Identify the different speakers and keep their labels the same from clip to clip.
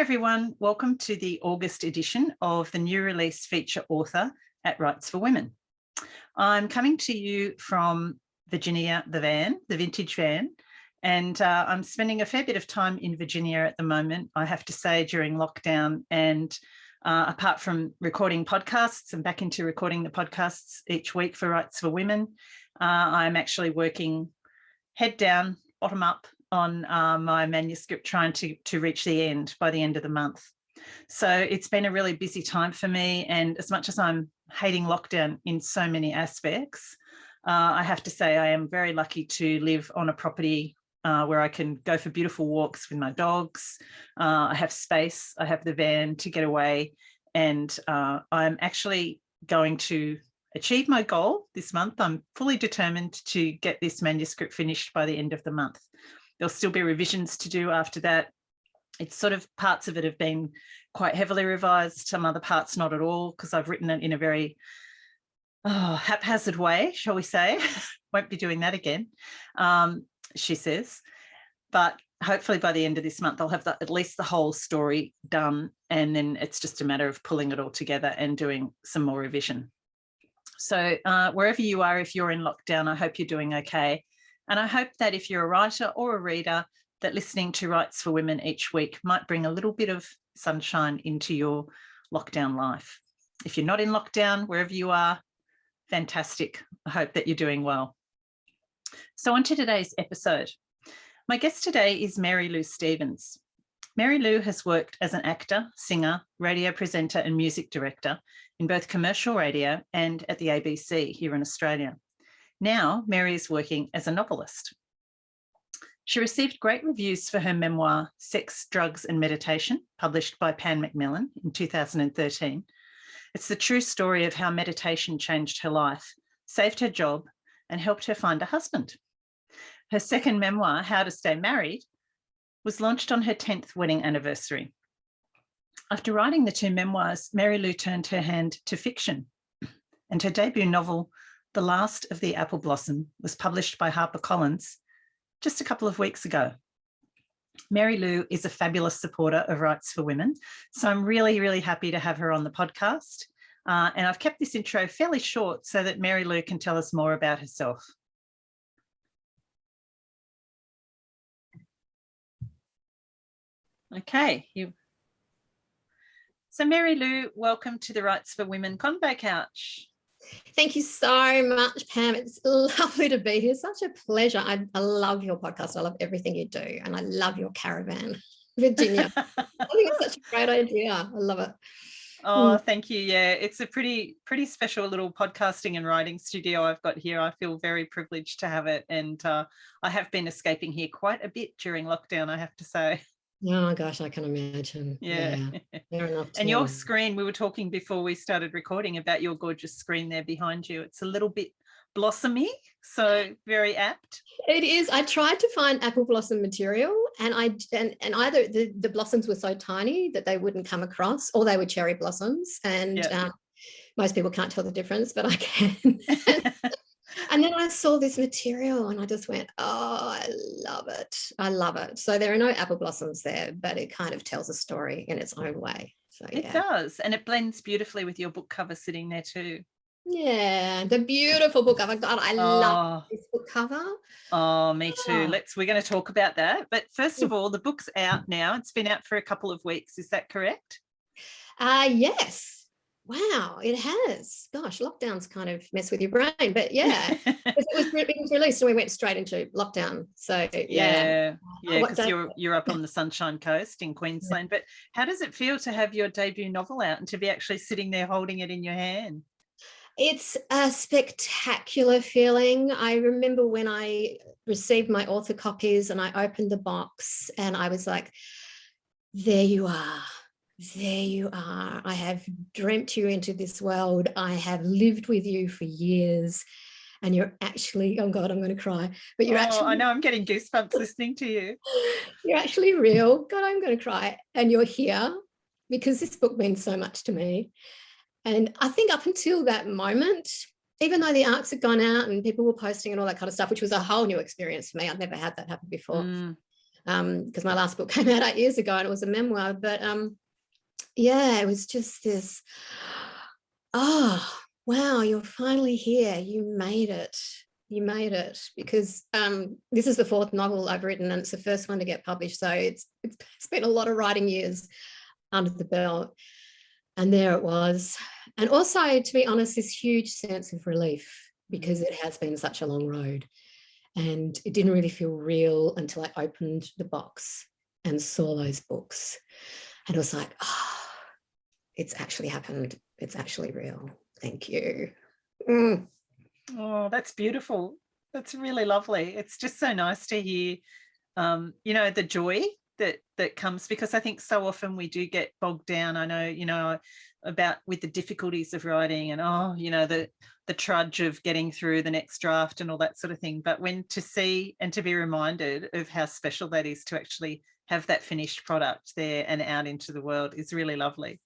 Speaker 1: everyone, welcome to the August edition of the new release feature author at Writes for Women. I'm coming to you from Virginia, the vintage van, and I'm spending a fair bit of time in Virginia at the moment, I have to say, during lockdown. And apart from recording podcasts and back into recording the podcasts each week for Writes for Women, I'm actually working head down, bottom up on my manuscript, trying to reach the end by the end of the month. So it's been a really busy time for me. And as much as I'm hating lockdown in so many aspects, I have to say I am very lucky to live on a property where I can go for beautiful walks with my dogs. I have space, I have the van to get away, and I'm actually going to achieve my goal this month. I'm fully determined to get this manuscript finished by the end of the month. There'll still be revisions to do after that. It's sort of, parts of it have been quite heavily revised, some other parts not at all, because I've written it in a very haphazard way, shall we say. Won't be doing that again, she says. But hopefully by the end of this month, I'll have at least the whole story done. And then it's just a matter of pulling it all together and doing some more revision. So wherever you are, if you're in lockdown, I hope you're doing okay. And I hope that if you're a writer or a reader, that listening to Writes for Women each week might bring a little bit of sunshine into your lockdown life. If you're not in lockdown, wherever you are, fantastic. I hope that you're doing well. So on to today's episode. My guest today is Mary Lou Stevens. Mary Lou has worked as an actor, singer, radio presenter and music director in both commercial radio and at the ABC here in Australia. Now, Mary is working as a novelist. She received great reviews for her memoir, Sex, Drugs and Meditation, published by Pan Macmillan in 2013. It's the true story of how meditation changed her life, saved her job, and helped her find a husband. Her second memoir, How to Stay Married, was launched on her 10th wedding anniversary. After writing the two memoirs, Mary Lou turned her hand to fiction, and her debut novel, The Last of the Apple Blossom, was published by Harper Collins just a couple of weeks ago. Mary Lou is a fabulous supporter of Writes for Women, so I'm really, really happy to have her on the podcast. And I've kept this intro fairly short so that Mary Lou can tell us more about herself. Okay. So Mary Lou, welcome to the Writes for Women Convo Couch.
Speaker 2: Thank you so much, Pam. It's lovely to be here. Such a pleasure. I love your podcast. I love everything you do. And I love your caravan, Virginia. I think it's such a great idea. I love it.
Speaker 1: Oh, thank you. Yeah, it's a pretty special little podcasting and writing studio I've got here. I feel very privileged to have it. And I have been escaping here quite a bit during lockdown, I have to say.
Speaker 2: Oh gosh, I can imagine.
Speaker 1: Yeah.
Speaker 2: Fair enough.
Speaker 1: And your screen, we were talking before we started recording about your gorgeous screen there behind you. It's a little bit blossomy, so very apt.
Speaker 2: It is. I tried to find apple blossom material, and either the blossoms were so tiny that they wouldn't come across, or they were cherry blossoms, and most people can't tell the difference, but I can. And then I saw this material and I just went, oh, I love it. I love it. So there are no apple blossoms there, but it kind of tells a story in its own way. So
Speaker 1: it does. And it blends beautifully with your book cover sitting there too.
Speaker 2: Yeah, the beautiful book cover. God, I love this book cover.
Speaker 1: Oh, me too. We're going to talk about that. But first of all, the book's out now. It's been out for a couple of weeks. Is that correct?
Speaker 2: Yes. Wow, it has. Gosh, lockdowns kind of mess with your brain, but yeah, it was released and we went straight into lockdown. So
Speaker 1: yeah, because you're up on the Sunshine Coast in Queensland. But how does it feel to have your debut novel out and to be actually sitting there holding it in your hand?
Speaker 2: It's a spectacular feeling. I remember when I received my author copies and I opened the box and I was like, there you are. There you are. I have dreamt you into this world. I have lived with you for years. And you're actually, oh God, I'm going to cry. But you're actually.
Speaker 1: I know, I'm getting goosebumps listening to you.
Speaker 2: You're actually real. God, I'm going to cry. And you're here because this book means so much to me. And I think up until that moment, even though the arcs had gone out and people were posting and all that kind of stuff, which was a whole new experience for me, I'd never had that happen before. because my last book came out 8 years ago and it was a memoir. But yeah, it was just this, oh, wow, you're finally here. You made it. You made it. Because this is the 4th novel I've written, and it's the first one to get published. So it's been a lot of writing years under the belt. And there it was. And also, to be honest, this huge sense of relief, because it has been such a long road. And it didn't really feel real until I opened the box and saw those books. And it was like, oh, it's actually happened. It's actually real. Thank you. Mm.
Speaker 1: Oh, that's beautiful. That's really lovely. It's just so nice to hear, you know, the joy that comes, because I think so often we do get bogged down. I know, you know, about with the difficulties of writing and, oh, you know, the trudge of getting through the next draft and all that sort of thing. But when to see and to be reminded of how special that is to actually have that finished product there and out into the world is really lovely.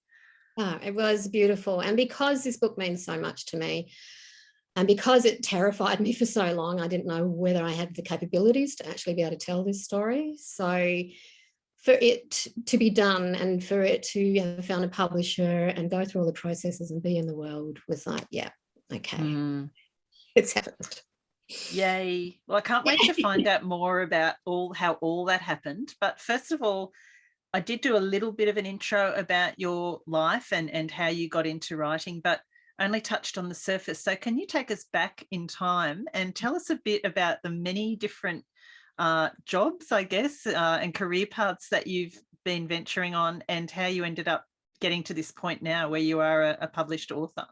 Speaker 2: Oh, it was beautiful. And because this book means so much to me, and because it terrified me for so long, I didn't know whether I had the capabilities to actually be able to tell this story. So for it to be done and for it to have found a publisher and go through all the processes and be in the world was like, yeah, okay, it's happened.
Speaker 1: Yay. Well, I can't wait to find out more about how all that happened. But first of all, I did do a little bit of an intro about your life and how you got into writing, but only touched on the surface. So can you take us back in time and tell us a bit about the many different jobs, I guess, and career paths that you've been venturing on, and how you ended up getting to this point now where you are a published author?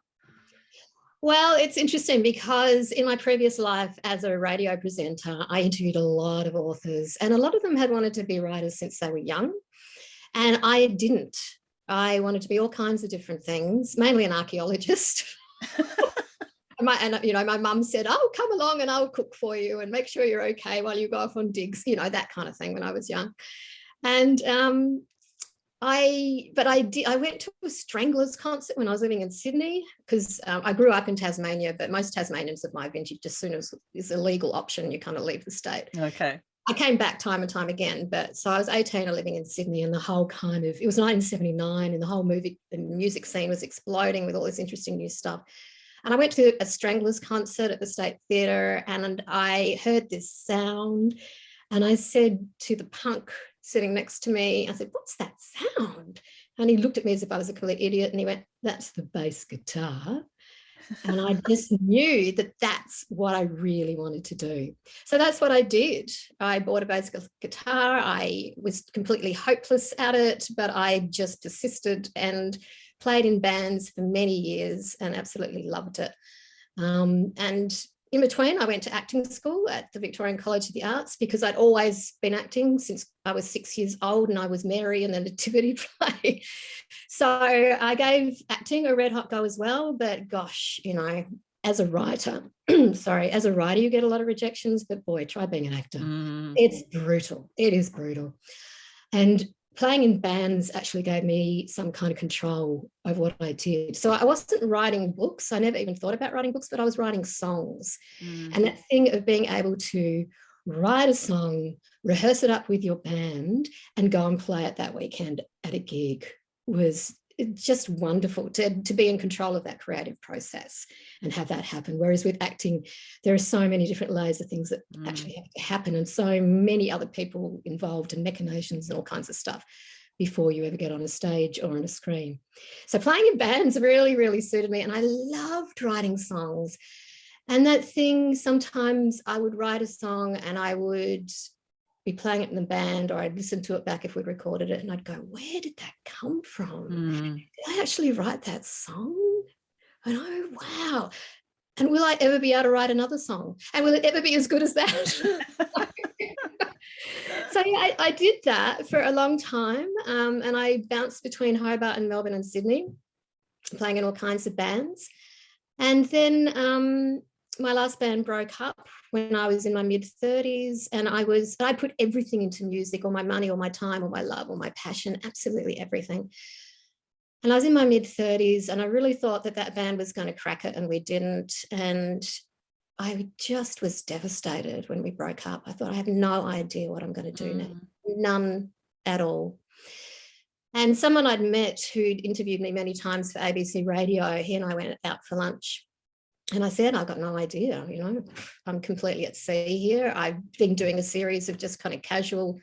Speaker 2: Well, it's interesting because in my previous life as a radio presenter, I interviewed a lot of authors, and a lot of them had wanted to be writers since they were young. And I didn't. I wanted to be all kinds of different things, mainly an archaeologist. My mum said, "Oh, come along and I'll cook for you and make sure you're okay while you go off on digs," you know, that kind of thing when I was young. And I went to a Stranglers concert when I was living in Sydney, because I grew up in Tasmania, but most Tasmanians of my vintage, as soon as it's a legal option, you kind of leave the state.
Speaker 1: Okay.
Speaker 2: I came back time and time again, but so I was 18 and living in Sydney, and the whole it was 1979 and the whole music scene was exploding with all this interesting new stuff. And I went to a Stranglers concert at the State Theatre, and I heard this sound, and I said to the punk sitting next to me, I said, "What's that sound?" And he looked at me as if I was a complete idiot, and he went, "That's the bass guitar." And I just knew that that's what I really wanted to do. So that's what I did. I bought a bass guitar. I was completely hopeless at it, but I just persisted and played in bands for many years and absolutely loved it. And in between, I went to acting school at the Victorian College of the Arts, because I'd always been acting since I was 6 years old, and I was Mary in the nativity play. So I gave acting a red hot go as well. But gosh, you know, as a writer, as a writer, you get a lot of rejections, but boy, try being an actor. It's brutal. It is brutal. And playing in bands actually gave me some kind of control over what I did. So I wasn't writing books. I never even thought about writing books, but I was writing songs. And that thing of being able to write a song, rehearse it up with your band, and go and play it that weekend at a gig was just wonderful to be in control of that creative process and have that happen. Whereas with acting, there are so many different layers of things that actually have to happen, and so many other people involved, and machinations and all kinds of stuff before you ever get on a stage or on a screen. So playing in bands really, really suited me, and I loved writing songs. And that thing, sometimes I would write a song and I would be playing it in the band, or I'd listen to it back if we'd recorded it, and I'd go, where did that come from? Did I actually write that song? And oh, wow. And will I ever be able to write another song? And will it ever be as good as that? So yeah, I did that for a long time. And I bounced between Hobart and Melbourne and Sydney, playing in all kinds of bands. And then my last band broke up when I was in my mid-30s, and I put everything into music, all my money, all my time, all my love, all my passion, absolutely everything. And I was in my mid-30s, and I really thought that band was going to crack it, and we didn't. And I just was devastated when we broke up. I thought, I have no idea what I'm going to do now. none at all. And someone I'd met who'd interviewed me many times for ABC Radio, he and I went out for lunch. And I said, I've got no idea, you know, I'm completely at sea here. I've been doing a series of just kind of casual,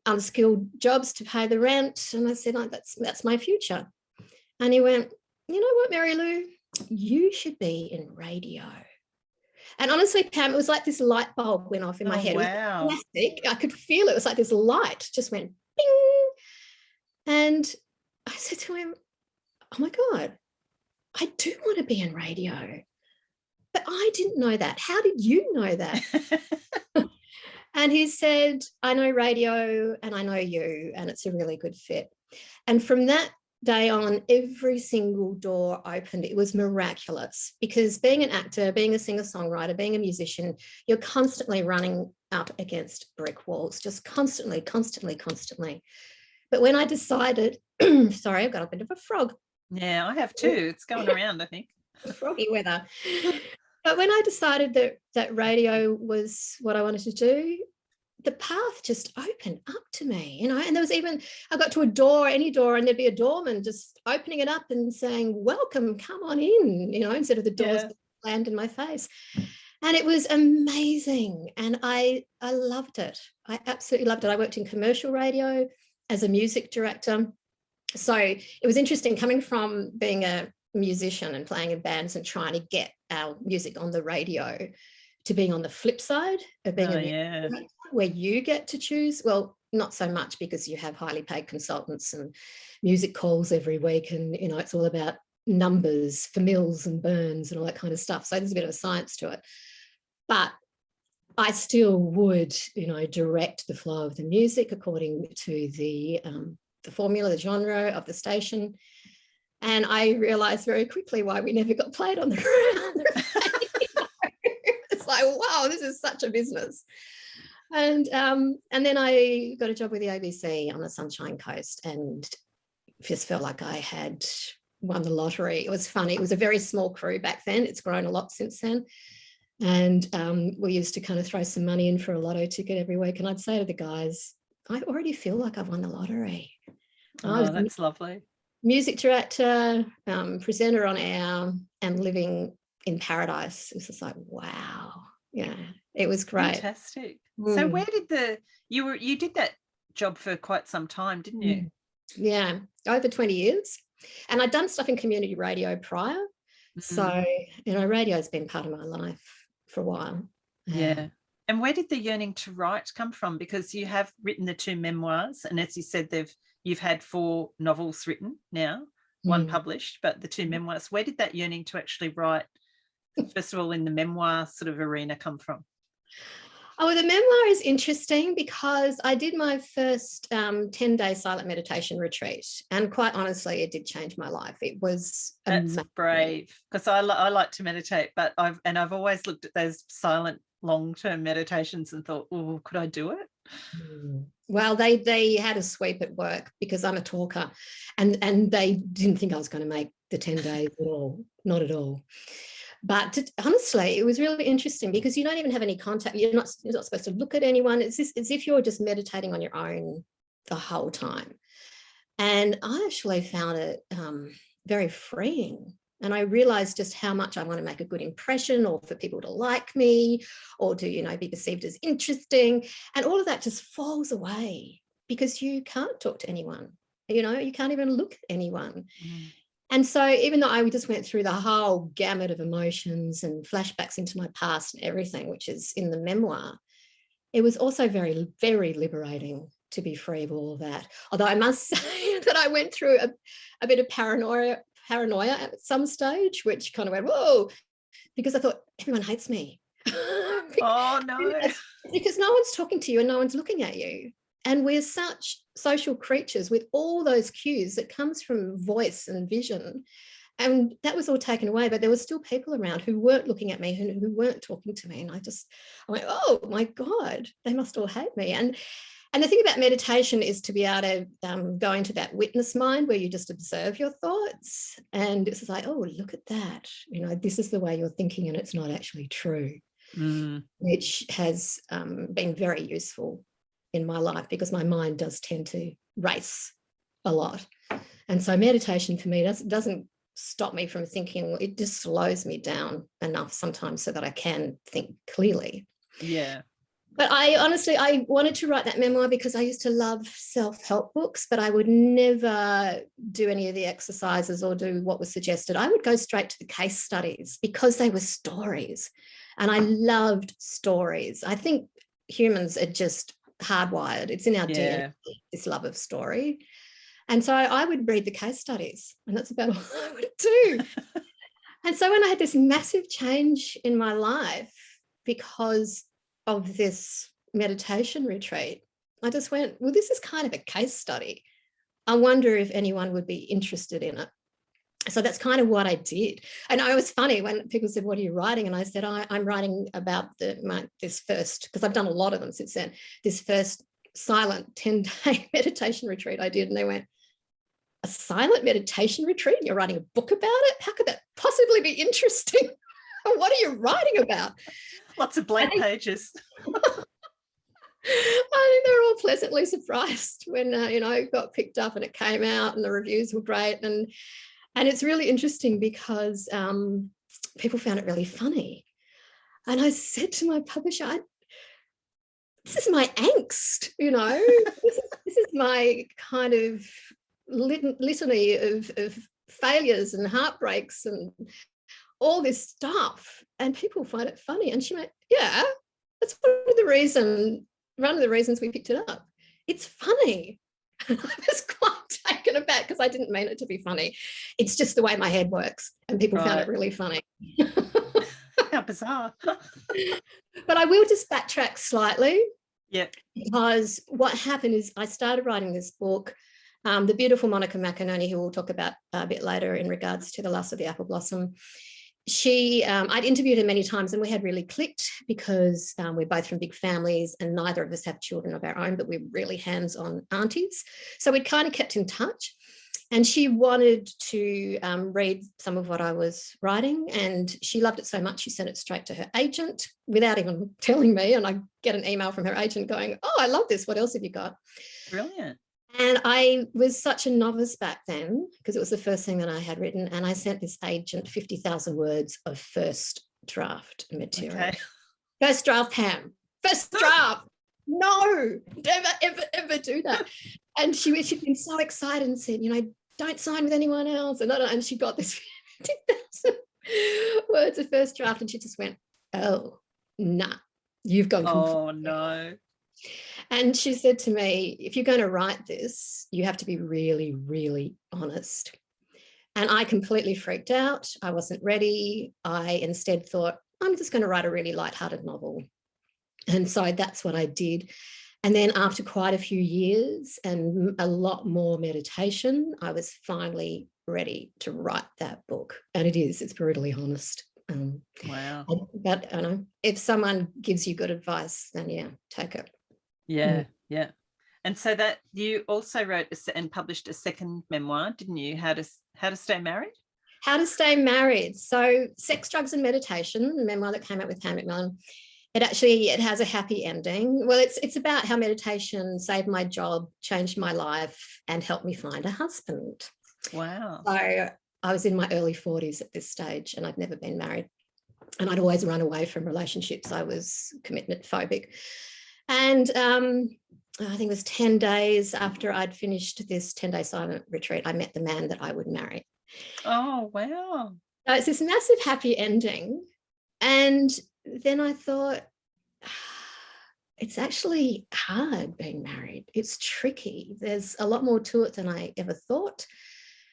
Speaker 2: unskilled jobs to pay the rent. And I said, oh, that's my future. And he went, you know what, Mary Lou, you should be in radio. And honestly, Pam, it was like this light bulb went off in my head.
Speaker 1: Wow.
Speaker 2: It was plastic. I could feel it. It was like this light just went bing. And I said to him, oh my God, I do want to be in radio. But I didn't know that. How did you know that? And he said, I know radio and I know you, and it's a really good fit. And from that day on, every single door opened. It was miraculous, because being an actor, being a singer-songwriter, being a musician, you're constantly running up against brick walls, just constantly. But when I decided, sorry, I've got a bit of a frog.
Speaker 1: Yeah, I have too. It's going around, I think.
Speaker 2: Froggy weather. But when I decided that radio was what I wanted to do, the path just opened up to me, you know. And there was even, I got to a door, any door, and there'd be a doorman just opening it up and saying, welcome, come on in, you know, instead of the doors slammed in my face. And it was amazing. And I loved it. I absolutely loved it. I worked in commercial radio as a music director. So it was interesting coming from being a musician and playing in bands and trying to get our music on the radio to being on the flip side of being a music director, where you get to choose. Well, not so much, because you have highly paid consultants and music calls every week, and you know, it's all about numbers for Mills and Burns and all that kind of stuff. So there's a bit of a science to it. But I still would, you know, direct the flow of the music according to the formula, the genre of the station. And I realized very quickly why we never got played on the radio. It's like, wow, this is such a business. And then I got a job with the ABC on the Sunshine Coast, and just felt like I had won the lottery. It was funny. It was a very small crew back then. It's grown a lot since then. And we used to kind of throw some money in for a lotto ticket every week. And I'd say to the guys, I already feel like I've won the lottery.
Speaker 1: Oh, that's lovely.
Speaker 2: Music director, presenter on air, and living in paradise. It was just like, wow. Yeah, it was great.
Speaker 1: Fantastic. So where did you did that job for quite some time, didn't you?
Speaker 2: Yeah, over 20 years. And I'd done stuff in community radio prior. So, you know, radio has been part of my life for a while.
Speaker 1: Yeah. And where did the yearning to write come from? Because you have written the 2 memoirs, and as you said, you've had 4 novels written now, 1 published, but the 2 memoirs. Where did that yearning to actually write, first of all, in the memoir sort of arena, come from?
Speaker 2: Oh, the memoir is interesting because I did my first 10-day silent meditation retreat, and quite honestly, it did change my life. It was
Speaker 1: amazing. That's brave, because I like to meditate, but I've always looked at those silent long-term meditations and thought, oh, could I do it?
Speaker 2: Well, they had a sweep at work because I'm a talker, and they didn't think I was going to make the 10 days at all, not at all. But honestly, it was really interesting because you don't even have any contact. You're not supposed to look at anyone. It's as if you're just meditating on your own the whole time. And I actually found it very freeing. And I realized just how much I want to make a good impression, or for people to like me, or to, you know, be perceived as interesting. And all of that just falls away because you can't talk to anyone. You know, you can't even look at anyone. And so even though I just went through the whole gamut of emotions and flashbacks into my past and everything, which is in the memoir, it was also very, very liberating to be free of all of that. Although I must say that I went through a bit of paranoia at some stage, which kind of went, whoa, because I thought everyone hates me.
Speaker 1: Oh, no.
Speaker 2: Because no one's talking to you and no one's looking at you. And we're such social creatures with all those cues that comes from voice and vision. And that was all taken away, but there were still people around who weren't looking at me, who weren't talking to me. And I went, oh my God, they must all hate me. And the thing about meditation is to be able to go into that witness mind where you just observe your thoughts. And it's like, oh, look at that. You know, this is the way you're thinking and it's not actually true, which has been very useful in my life because my mind does tend to race a lot. And so meditation for me doesn't stop me from thinking. It just slows me down enough sometimes so that I can think clearly.
Speaker 1: Yeah.
Speaker 2: But I wanted to write that memoir because I used to love self-help books, but I would never do any of the exercises or do what was suggested. I would go straight to the case studies because they were stories, and I loved stories. I think humans are just hardwired. It's in our DNA, this love of story. And so I would read the case studies, and that's about all I would do. And so when I had this massive change in my life because of this meditation retreat, I just went, well, this is kind of a case study. I wonder if anyone would be interested in it. So that's kind of what I did. And it was funny when people said, what are you writing? And I said, I'm writing about this first, because I've done a lot of them since then, this first silent 10-day meditation retreat I did. And they went, a silent meditation retreat? You're writing a book about it? How could that possibly be interesting? What are you writing about?
Speaker 1: Lots of blank pages.
Speaker 2: I think they were all pleasantly surprised when it got picked up and it came out and the reviews were great. And it's really interesting because people found it really funny. And I said to my publisher, this is my angst, this is my kind of litany of failures and heartbreaks and all this stuff, and people find it funny. And she went, yeah, that's one of the reasons we picked it up. It's funny. And I was quite taken aback because I didn't mean it to be funny. It's just the way my head works, and people found it really funny.
Speaker 1: How bizarre.
Speaker 2: But I will just backtrack slightly.
Speaker 1: Yeah.
Speaker 2: Because what happened is I started writing this book. The beautiful Monica McInerney, who we'll talk about a bit later in regards to The Lust of the Apple Blossom, I'd interviewed her many times and we had really clicked because we're both from big families and neither of us have children of our own, but we're really hands-on aunties. So we'd kind of kept in touch, and she wanted to read some of what I was writing, and she loved it so much she sent it straight to her agent without even telling me, and I get an email from her agent going, oh, I love this. What else have you got?
Speaker 1: Brilliant.
Speaker 2: And I was such a novice back then because it was the first thing that I had written. And I sent this agent 50,000 words of first draft material. Okay. First draft, Pam. First draft. No, never, ever do that. And she'd been so excited and said, don't sign with anyone else. And she got this 50,000 words of first draft. And she just went, oh, nah, you've gone.
Speaker 1: Oh, no.
Speaker 2: And she said to me, if you're going to write this, you have to be really, really honest. And I completely freaked out. I wasn't ready. I instead thought, I'm just going to write a really lighthearted novel. And so that's what I did. And then after quite a few years and a lot more meditation, I was finally ready to write that book. And it's brutally honest.
Speaker 1: Wow.
Speaker 2: But I know if someone gives you good advice, then yeah, take it.
Speaker 1: Yeah, yeah. And so that you also wrote and published a second memoir, didn't you? How to Stay Married?
Speaker 2: How to Stay Married. So Sex, Drugs and Meditation, the memoir that came out with Pam McMillan. It has a happy ending. Well, it's about how meditation saved my job, changed my life, and helped me find a husband.
Speaker 1: Wow.
Speaker 2: So I was in my early 40s at this stage and I'd never been married. And I'd always run away from relationships. I was commitment phobic. And I think it was 10 days after I'd finished this 10-day silent retreat, I met the man that I would marry.
Speaker 1: Oh, wow.
Speaker 2: So it's this massive happy ending. And then I thought, it's actually hard being married. It's tricky. There's a lot more to it than I ever thought.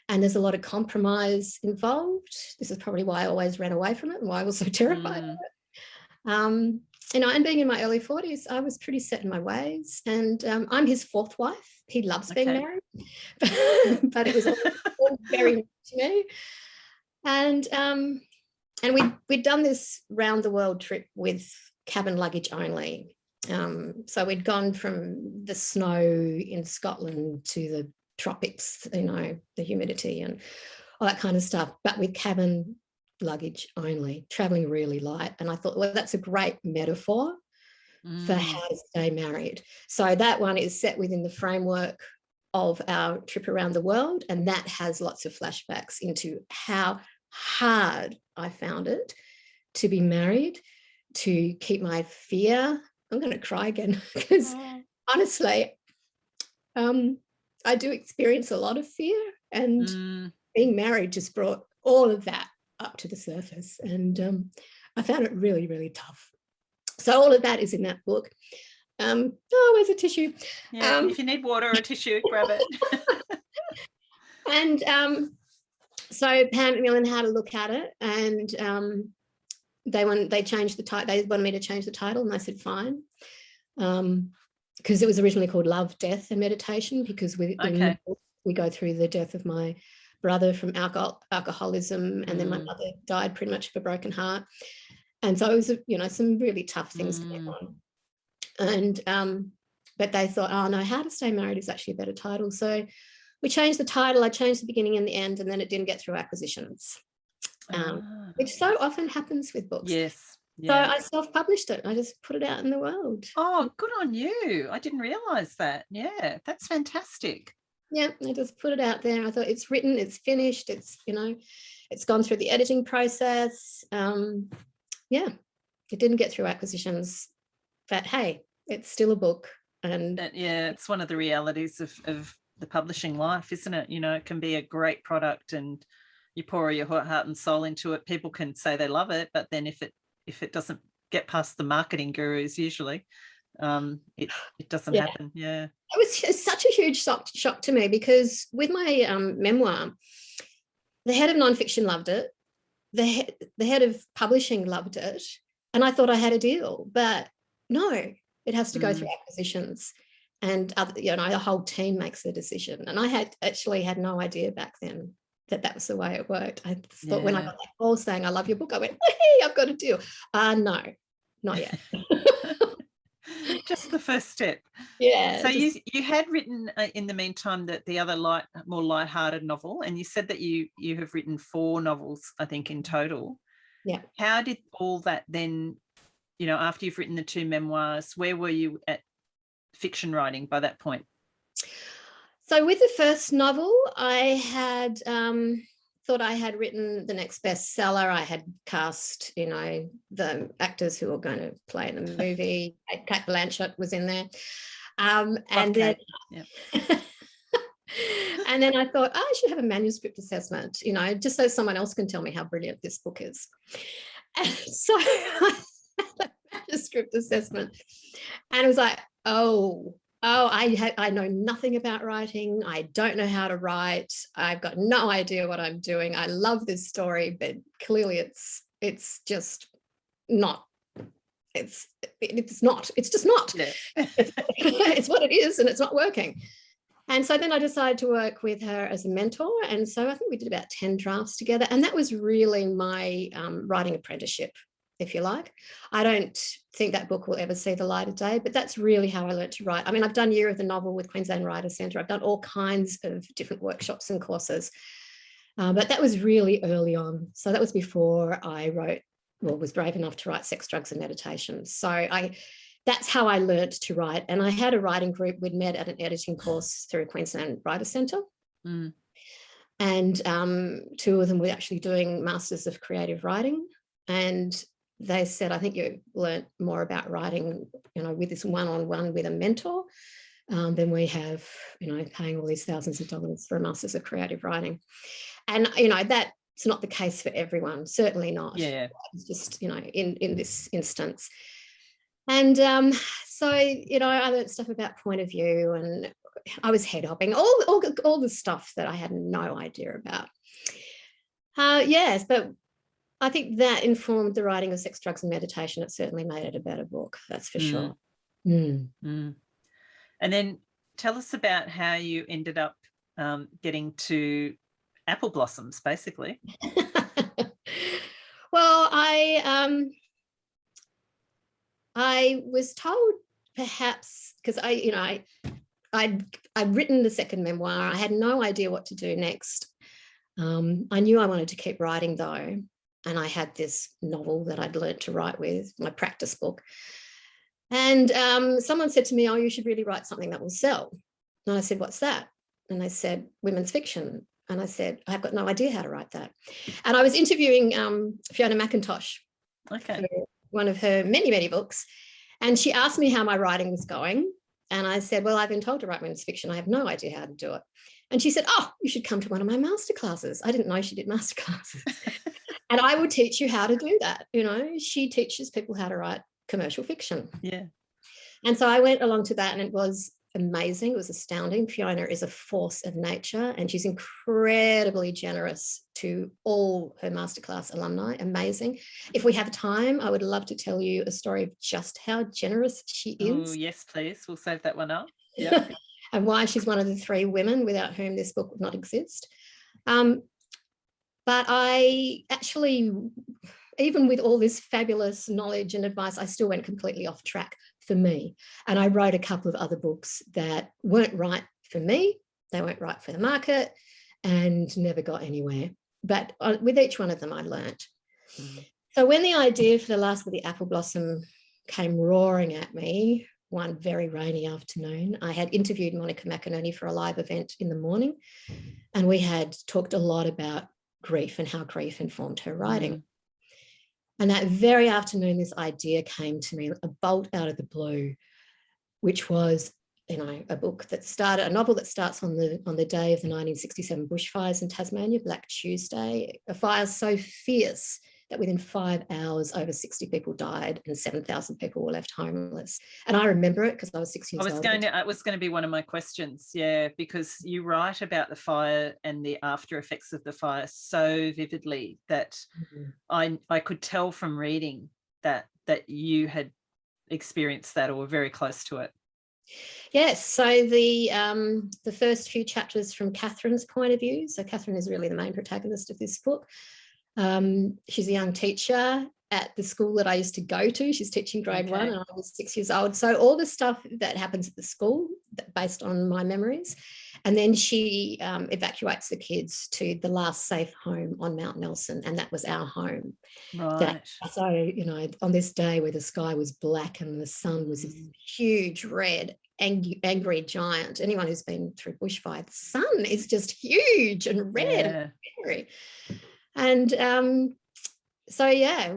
Speaker 2: And there's a lot of compromise involved. This is probably why I always ran away from it and why I was so terrified of it. And being in my early 40s, I was pretty set in my ways. And I'm his fourth wife. He loves being married, but it was all very new to me. And we'd done this round the world trip with cabin luggage only. So we'd gone from the snow in Scotland to the tropics, the humidity and all that kind of stuff, but with cabin luggage only, traveling really light. And I thought, well, that's a great metaphor for how to stay married. So that one is set within the framework of our trip around the world, and that has lots of flashbacks into how hard I found it to be married, to keep my fear. I'm going to cry again because honestly, I do experience a lot of fear, and being married just brought all of that up to the surface, and I found it really, really tough. So all of that is in that book. Where's a tissue?
Speaker 1: Yeah, if you need water or a tissue, grab it.
Speaker 2: And so Pam Macmillan had a look at it, and they changed the title. They wanted me to change the title, and I said fine, because it was originally called Love, Death, and Meditation. Because we go through the death of my brother from alcoholism, and then my mother died pretty much of a broken heart, and so it was some really tough things going on. And but they thought, oh no, How to Stay Married is actually a better title. So we changed the title. I changed the beginning and the end, and then it didn't get through acquisitions, which so often happens with books.
Speaker 1: Yes.
Speaker 2: So I self-published it. I just put it out in the world.
Speaker 1: Oh, good on you. I didn't realise that. Yeah, that's fantastic.
Speaker 2: Yeah, I just put it out there. I thought it's written, it's finished, it's gone through the editing process. Yeah, it didn't get through acquisitions, but hey, it's still a book. And
Speaker 1: it's one of the realities of the publishing life, isn't it? It can be a great product, and you pour your heart and soul into it. People can say they love it, but then if it doesn't get past the marketing gurus, usually it doesn't happen. Yeah,
Speaker 2: it was such a huge shock to me, because with my memoir, the head of nonfiction loved it, the head of publishing loved it, and I thought I had a deal, but no, it has to go through acquisitions, and the whole team makes the decision. And I had no idea back then that was the way it worked. I thought when I got that call saying I love your book, I went, hey, I've got a deal. No, not yet.
Speaker 1: Just the first step.
Speaker 2: Yeah.
Speaker 1: So you had written in the meantime that the other more lighthearted novel, and you said that you have written 4 novels, I think, in total.
Speaker 2: Yeah.
Speaker 1: How did all that then, after you've written the 2 memoirs, where were you at fiction writing by that point?
Speaker 2: So with the first novel, I had thought I had written the next bestseller. I had cast, the actors who were going to play in the movie. Kate Blanchett was in there. And then and then I thought, I should have a manuscript assessment, just so someone else can tell me how brilliant this book is. And so I had a manuscript assessment, and it was like, I know nothing about writing. I don't know how to write. I've got no idea what I'm doing. I love this story, but clearly it's just not. It's not. It's just not. Yeah. It's what it is, and it's not working. And so then I decided to work with her as a mentor. And so I think we did about 10 drafts together. And that was really my writing apprenticeship, if you like. I don't think that book will ever see the light of day, but that's really how I learned to write. I mean, I've done Year of the Novel with Queensland Writers Centre. I've done all kinds of different workshops and courses, but that was really early on. So that was before I was brave enough to write Sex, Drugs and Meditation. So that's how I learned to write. And I had a writing group. We'd met at an editing course through Queensland Writers Centre. And 2 of them were actually doing Masters of Creative Writing. And they said, I think you learnt more about writing, with this one-on-one with a mentor than we have, paying all these thousands of dollars for a Masters of Creative Writing. And, that's not the case for everyone, certainly not.
Speaker 1: Yeah.
Speaker 2: It's just, in this instance. And so, I learned stuff about point of view, and I was head hopping, all the stuff that I had no idea about. Yes, but I think that informed the writing of Sex, Drugs and Meditation. It certainly made it a better book, that's for sure.
Speaker 1: And then tell us about how you ended up getting to Apple Blossoms, basically.
Speaker 2: Well, I was told, perhaps, because I'd written the second memoir. I had no idea what to do next. I knew I wanted to keep writing, though, and I had this novel that I'd learnt to write with, my practice book. And someone said to me, oh, you should really write something that will sell. And I said, what's that? And they said, women's fiction. And I said, I've got no idea how to write that. And I was interviewing Fiona McIntosh for one of her many, many books. And she asked me how my writing was going. And I said, well, I've been told to write women's fiction. I have no idea how to do it. And she said, oh, you should come to one of my masterclasses. I didn't know she did masterclasses. And I will teach you how to do that. You know, she teaches people how to write commercial fiction.
Speaker 1: Yeah.
Speaker 2: And so I went along to that, and it was amazing. It was astounding. Fiona is a force of nature, and she's incredibly generous to all her masterclass alumni. Amazing. If we have time, I would love to tell you a story of just how generous she is.
Speaker 1: Oh, yes, please. We'll save that one up. Yeah.
Speaker 2: And why she's one of the 3 women without whom this book would not exist. But I actually, even with all this fabulous knowledge and advice, I still went completely off track for me. And I wrote a couple of other books that weren't right for me. They weren't right for the market and never got anywhere. But with each one of them, I learnt. So when the idea for The Last of the Apple Blossom came roaring at me one very rainy afternoon, I had interviewed Monica McInerney for a live event in the morning, and we had talked a lot about grief and how grief informed her writing. And that very afternoon, this idea came to me, a bolt out of the blue, which was, you know, a novel that starts on the day of the 1967 bushfires in Tasmania, Black Tuesday, a fire so fierce that within 5 hours, over 60 people died and 7,000 people were left homeless. And I remember it because I was 6 years old.
Speaker 1: It was going to be one of my questions, yeah, because you write about the fire and the after effects of the fire so vividly that I could tell from reading that you had experienced that or were very close to it.
Speaker 2: Yes, so the first few chapters from Catherine's point of view. So Catherine is really the main protagonist of this book. She's a young teacher at the school that I used to go to. She's teaching grade 1 and I was 6 years old. So all the stuff that happens at the school based on my memories. And then she evacuates the kids to the last safe home on Mount Nelson, and that was our home.
Speaker 1: Right.
Speaker 2: So, you know, on this day where the sky was black and the sun was this huge red angry giant. Anyone who's been through bushfire, the sun is just huge and red and scary. And so, yeah,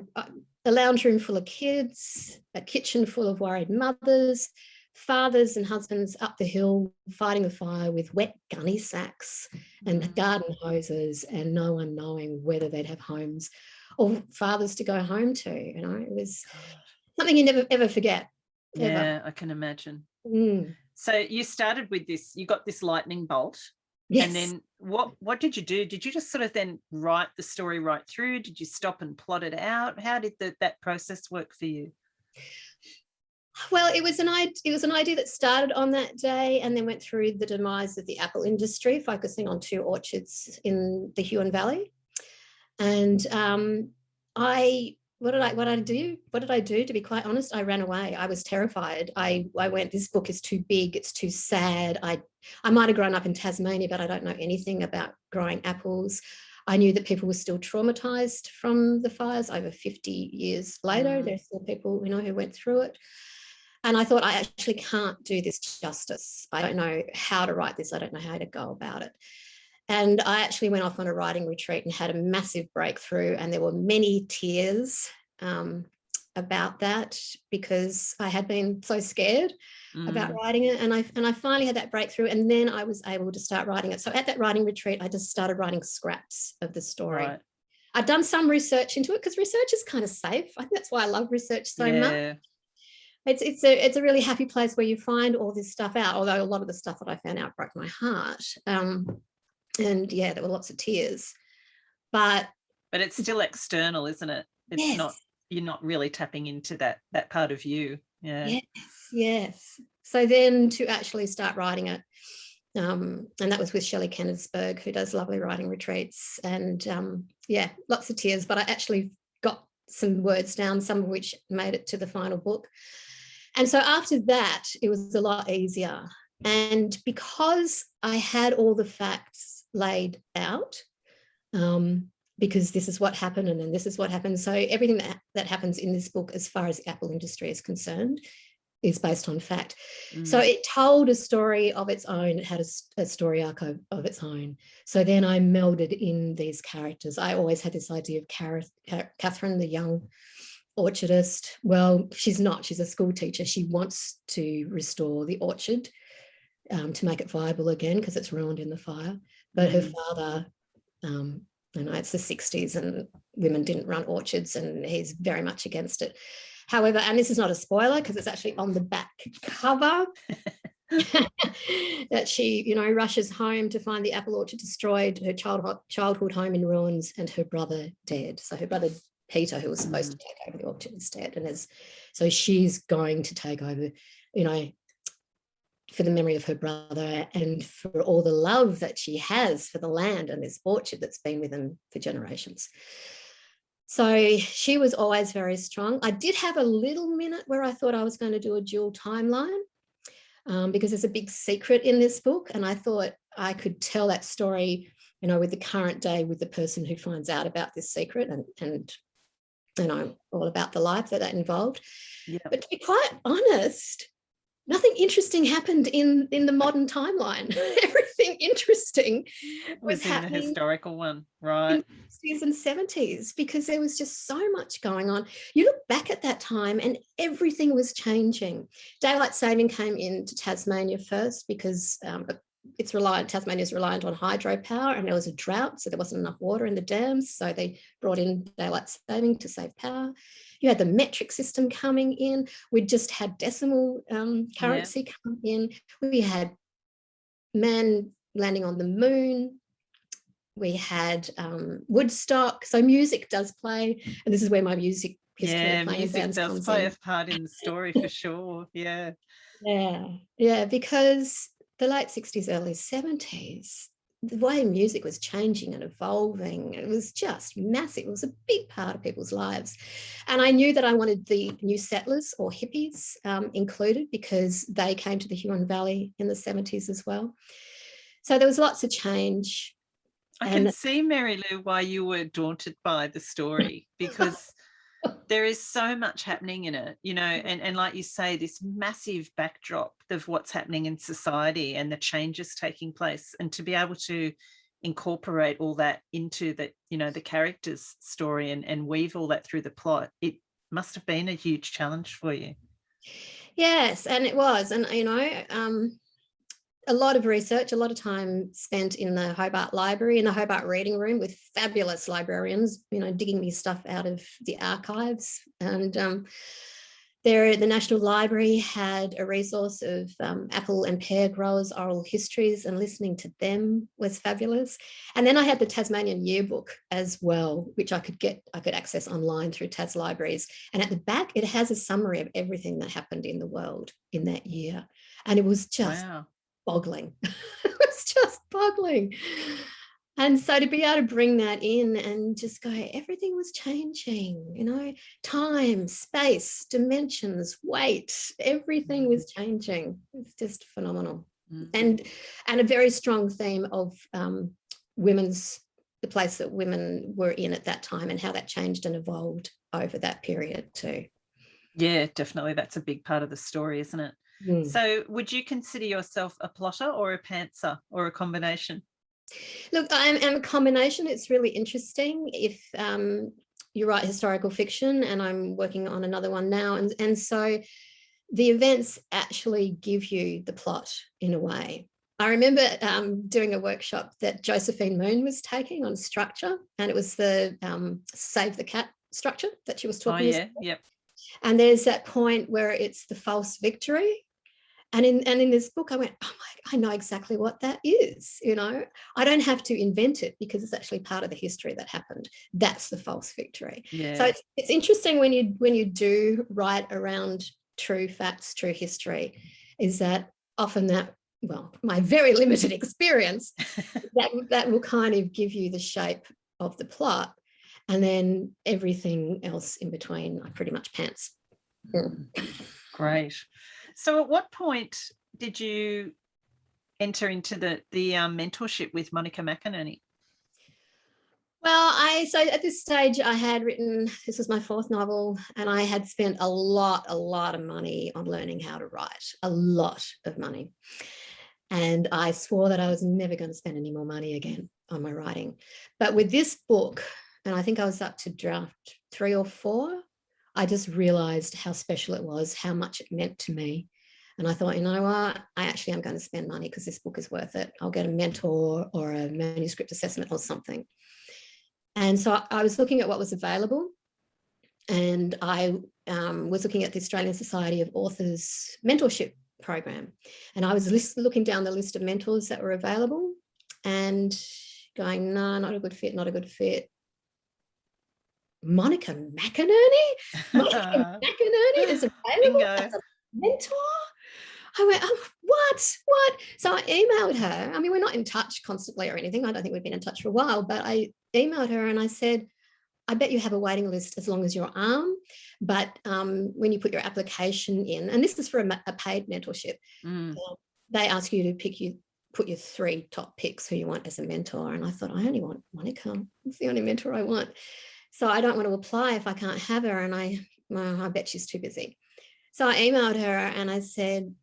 Speaker 2: a lounge room full of kids, a kitchen full of worried mothers, fathers and husbands up the hill fighting the fire with wet gunny sacks and garden hoses, and no one knowing whether they'd have homes or fathers to go home to. You know, it was something you never ever forget.
Speaker 1: Yeah, I can imagine. So you started with this, you got this lightning bolt. Yes. And then what did you do? Did you just sort of then write the story right through? Did you stop and plot it out? How did that process work for you?
Speaker 2: Well, it was an idea that started on that day and then went through the demise of the apple industry, focusing on 2 orchards in the Huon Valley. And what did I do? To be quite honest, I ran away. I was terrified. I went, this book is too big. It's too sad. I might have grown up in Tasmania, but I don't know anything about growing apples. I knew that people were still traumatized from the fires over 50 years later. There's still people, you know, who went through it. And I thought, I actually can't do this justice. I don't know how to write this. I don't know how to go about it. And I actually went off on a writing retreat and had a massive breakthrough, and there were many tears about that because I had been so scared about writing it. And I finally had that breakthrough, and then I was able to start writing it. So at that writing retreat, I just started writing scraps of the story. Right. I'd done some research into it because research is kind of safe. I think that's why I love research so much. It's a really happy place where you find all this stuff out, although a lot of the stuff that I found out broke my heart. And yeah, there were lots of tears, but
Speaker 1: it's still external, isn't it? It's not, you're not really tapping into that part of you.
Speaker 2: Yes. So then to actually start writing it, and that was with Shelley Kennersberg, who does lovely writing retreats, and lots of tears, but I actually got some words down, some of which made it to the final book. And so after that, it was a lot easier. And because I had all the facts laid out, because this is what happened and then this is what happened. So everything that happens in this book as far as the apple industry is concerned is based on fact. So it told a story of its own. It had a story arc of its own. So then I melded in these characters. I always had this idea of Catherine, the young orchardist. Well, she's not. She's a school teacher. She wants to restore the orchard to make it viable again because it's ruined in the fire. But her father, it's the 60s and women didn't run orchards, and he's very much against it. However, and this is not a spoiler because it's actually on the back cover, that she, rushes home to find the apple orchard destroyed, her childhood home in ruins, and her brother dead. So her brother Peter, who was supposed to take over the orchard, is dead, and so she's going to take over, for the memory of her brother and for all the love that she has for the land and this orchard that's been with them for generations. So she was always very strong. I did have a little minute where I thought I was going to do a dual timeline because there's a big secret in this book, and I thought I could tell that story, with the current day, with the person who finds out about this secret and all about the life that involved. Yep. But to be quite honest, nothing interesting happened in the modern timeline. Everything interesting was happening
Speaker 1: in the historical one, right?
Speaker 2: In the 60s and 70s, because there was just so much going on. You look back at that time and everything was changing. Daylight saving came into Tasmania first because Tasmania's reliant on hydropower, and there was a drought, so there wasn't enough water in the dams, so they brought in daylight saving to save power. You had the metric system coming in. We just had decimal currency come in. We had man landing on the moon. We had Woodstock. So music does play, and this is where my music history of playing
Speaker 1: music
Speaker 2: bands
Speaker 1: does
Speaker 2: comes
Speaker 1: play
Speaker 2: in.
Speaker 1: a part in the story for sure. Yeah,
Speaker 2: because the late 60s, early 70s, the way music was changing and evolving, it was just massive. It was a big part of people's lives. And I knew that I wanted the new settlers or hippies included because they came to the Huon Valley in the 70s as well. So there was lots of change.
Speaker 1: I can see, Mary Lou, why you were daunted by the story, because there is so much happening in it, and like you say, this massive backdrop of what's happening in society and the changes taking place, and to be able to incorporate all that into the character's story and weave all that through the plot, it must have been a huge challenge for you.
Speaker 2: Yes, and it was. And, a lot of research, a lot of time spent in the Hobart Library, in the Hobart Reading Room with fabulous librarians, digging me stuff out of the archives. And the National Library had a resource of apple and pear growers' oral histories, and listening to them was fabulous. And then I had the Tasmanian Yearbook as well, which I could access online through Tas Libraries. And at the back, it has a summary of everything that happened in the world in that year. And it was just boggling. It was just boggling. And so to be able to bring that in and just go, everything was changing, time, space, dimensions, weight, everything was changing. It's just phenomenal. And a very strong theme of the place that women were in at that time and how that changed and evolved over that period too.
Speaker 1: Yeah, definitely. That's a big part of the story, isn't it? So would you consider yourself a plotter or a pantser or a combination?
Speaker 2: Look, I am a combination. It's really interesting. If you write historical fiction, and I'm working on another one now, and so the events actually give you the plot in a way. I remember doing a workshop that Josephine Moon was taking on structure, and it was the Save the Cat structure that she was talking about.
Speaker 1: Yep.
Speaker 2: And there's that point where it's the false victory. And in this book, I went, oh my, I know exactly what that is. I don't have to invent it because it's actually part of the history that happened. That's the false victory.
Speaker 1: Yeah.
Speaker 2: So it's interesting when you do write around true facts, true history, is that often my very limited experience, that will kind of give you the shape of the plot, and then everything else in between, I pretty much pants.
Speaker 1: Great. So at what point did you enter into the mentorship with Monica McInerney?
Speaker 2: Well, so at this stage I had written, this was my 4th novel, and I had spent a lot of money on learning how to write, a lot of money. And I swore that I was never going to spend any more money again on my writing. But with this book, and I think I was up to draft 3 or 4, I just realized how special it was, how much it meant to me. And I thought, you know what, I actually am going to spend money because this book is worth it. I'll get a mentor or a manuscript assessment or something. And so I was looking at what was available, and I was looking at the Australian Society of Authors mentorship program. And I was looking down the list of mentors that were available and going, no, not a good fit, not a good fit. Monica McInerney? Monica McInerney is available as a mentor? I went, oh, what? So I emailed her. I mean, we're not in touch constantly or anything. I don't think we've been in touch for a while, but I emailed her and I said, I bet you have a waiting list as long as your arm, but when you put your application in, and this is for a paid mentorship, they ask you to put your 3 top picks who you want as a mentor. And I thought, I only want Monica. It's the only mentor I want. So I don't want to apply if I can't have her. And I bet she's too busy. So I emailed her and I said,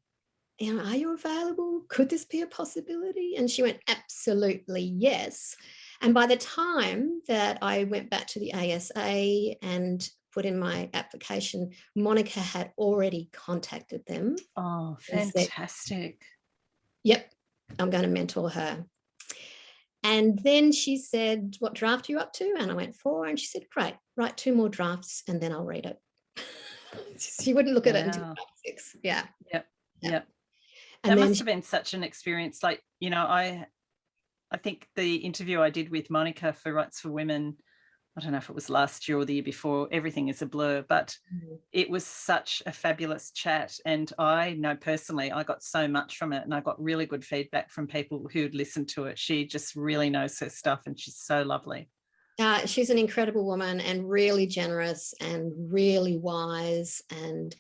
Speaker 2: are you available? Could this be a possibility? And she went, absolutely yes. And by the time that I went back to the ASA and put in my application, Monica had already contacted them.
Speaker 1: Oh, fantastic.
Speaker 2: Said, yep, I'm going to mentor her. And then she said, what draft are you up to? And I went 4. And she said, great, write 2 more drafts and then I'll read it. She wouldn't look at it until draft 6. Yeah.
Speaker 1: Yep.
Speaker 2: And
Speaker 1: that must have been such an experience. Like, you know, I think the interview I did with Monica for Rights for Women, I don't know if it was last year or the year before, everything is a blur, but it was such a fabulous chat. And I know personally, I got so much from it, and I got really good feedback from people who'd listened to it. She just really knows her stuff and she's so lovely.
Speaker 2: She's an incredible woman and really generous and really wise, and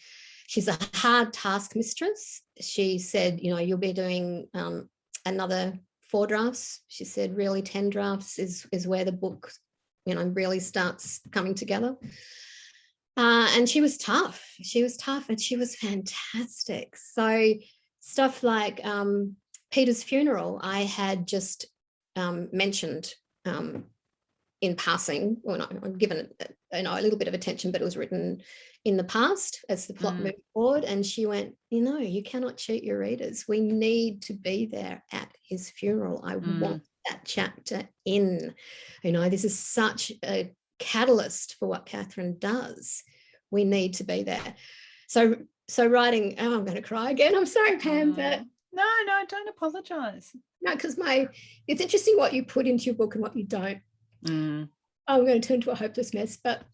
Speaker 2: she's a hard task mistress. She said, you know, you'll be doing another 4 drafts. She said really 10 drafts is where the book, you know, really starts coming together. And she was tough and she was fantastic. So stuff like Peter's funeral, I had just mentioned in passing, well, no, I've given it, you know, a little bit of attention, but it was written in the past as the plot moved forward. And she went, you know, you cannot cheat your readers. We need to be there at his funeral. I want that chapter in. You know, this is such a catalyst for what Catherine does. We need to be there. So writing, I'm going to cry again. I'm sorry, Pam, but
Speaker 1: no, don't apologize.
Speaker 2: No, because it's interesting what you put into your book and what you don't. I'm going to turn to a hopeless mess, but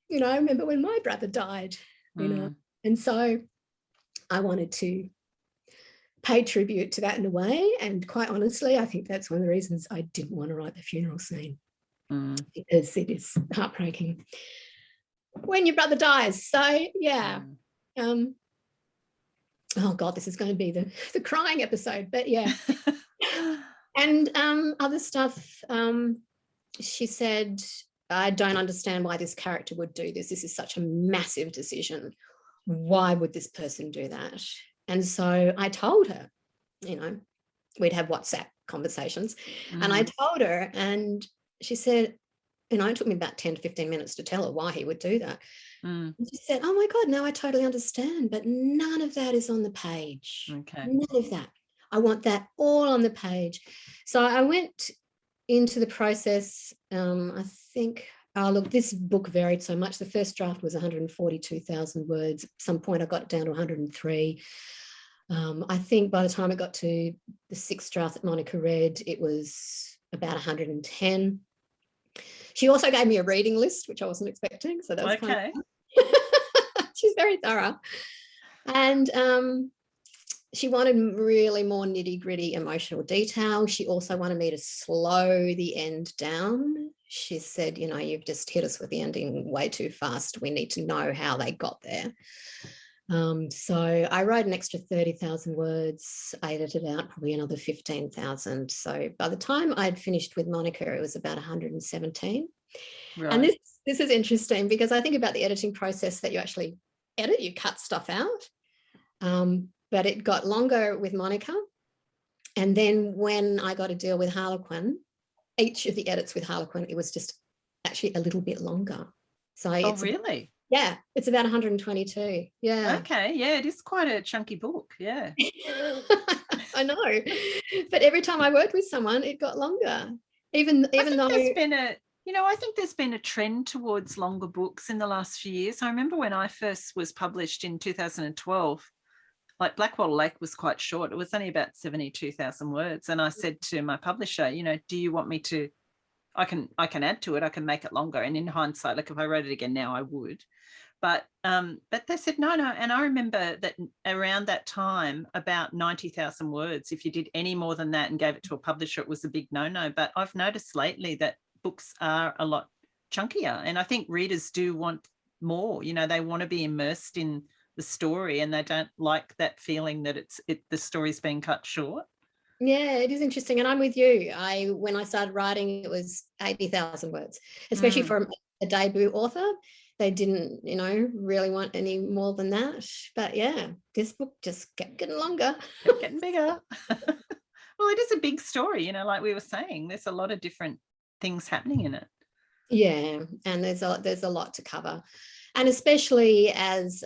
Speaker 2: you know, I remember when my brother died, you know, and so I wanted to pay tribute to that in a way. And quite honestly, I think that's one of the reasons I didn't want to write the funeral scene, because it is heartbreaking when your brother dies. So yeah. Oh God, this is going to be the crying episode, but yeah. And other stuff, she said, I don't understand why this character would do this. This is such a massive decision. Why would this person do that? And so I told her, you know, we'd have WhatsApp conversations, and I told her, and she said, you know, it took me about 10 to 15 minutes to tell her why he would do that. And she said, oh my God, now I totally understand, but none of that is on the page.
Speaker 1: Okay.
Speaker 2: None of that. I want that all on the page. So I went into the process. I think, look, this book varied so much. The first draft was 142,000 words. At some point I got it down to 103. I think by the time I got to the 6th draft that Monica read, it was about 110. She also gave me a reading list, which I wasn't expecting. So that was
Speaker 1: okay.
Speaker 2: Kind of she's very thorough. And she wanted really more nitty-gritty emotional detail. She also wanted me to slow the end down. She said, you know, you've just hit us with the ending way too fast. We need to know how they got there. So I wrote an extra 30,000 words. I edited out probably another 15,000. So by the time I'd finished with Monica, it was about 117. Right. And this is interesting because I think about the editing process that you actually edit, you cut stuff out. But it got longer with Monica. And then when I got to deal with Harlequin, each of the edits with Harlequin, it was just actually a little bit longer. So
Speaker 1: really?
Speaker 2: Yeah, it's about 122. Yeah.
Speaker 1: Okay. Yeah, it is quite a chunky book. Yeah.
Speaker 2: I know. But every time I worked with someone, it got longer. Even though
Speaker 1: I think there's been a trend towards longer books in the last few years. I remember when I first was published in 2012, like Blackwater Lake was quite short. It was only about 72,000 words. And I said to my publisher, do you want me to, I can add to it, I can make it longer. And in hindsight, like if I wrote it again now, I would. But they said, no. And I remember that around that time, about 90,000 words, if you did any more than that and gave it to a publisher, it was a big no-no. But I've noticed lately that books are a lot chunkier. And I think readers do want more. They want to be immersed in the story and they don't like that feeling that the story's being cut short.
Speaker 2: Yeah, it is interesting. And I'm with you. When I started writing, it was 80,000 words, especially for a debut author. They didn't, really want any more than that. But yeah, this book just kept getting longer.
Speaker 1: Kept getting bigger. Well, it is a big story, like we were saying. There's a lot of different things happening in it.
Speaker 2: Yeah, and there's a lot to cover. And especially as,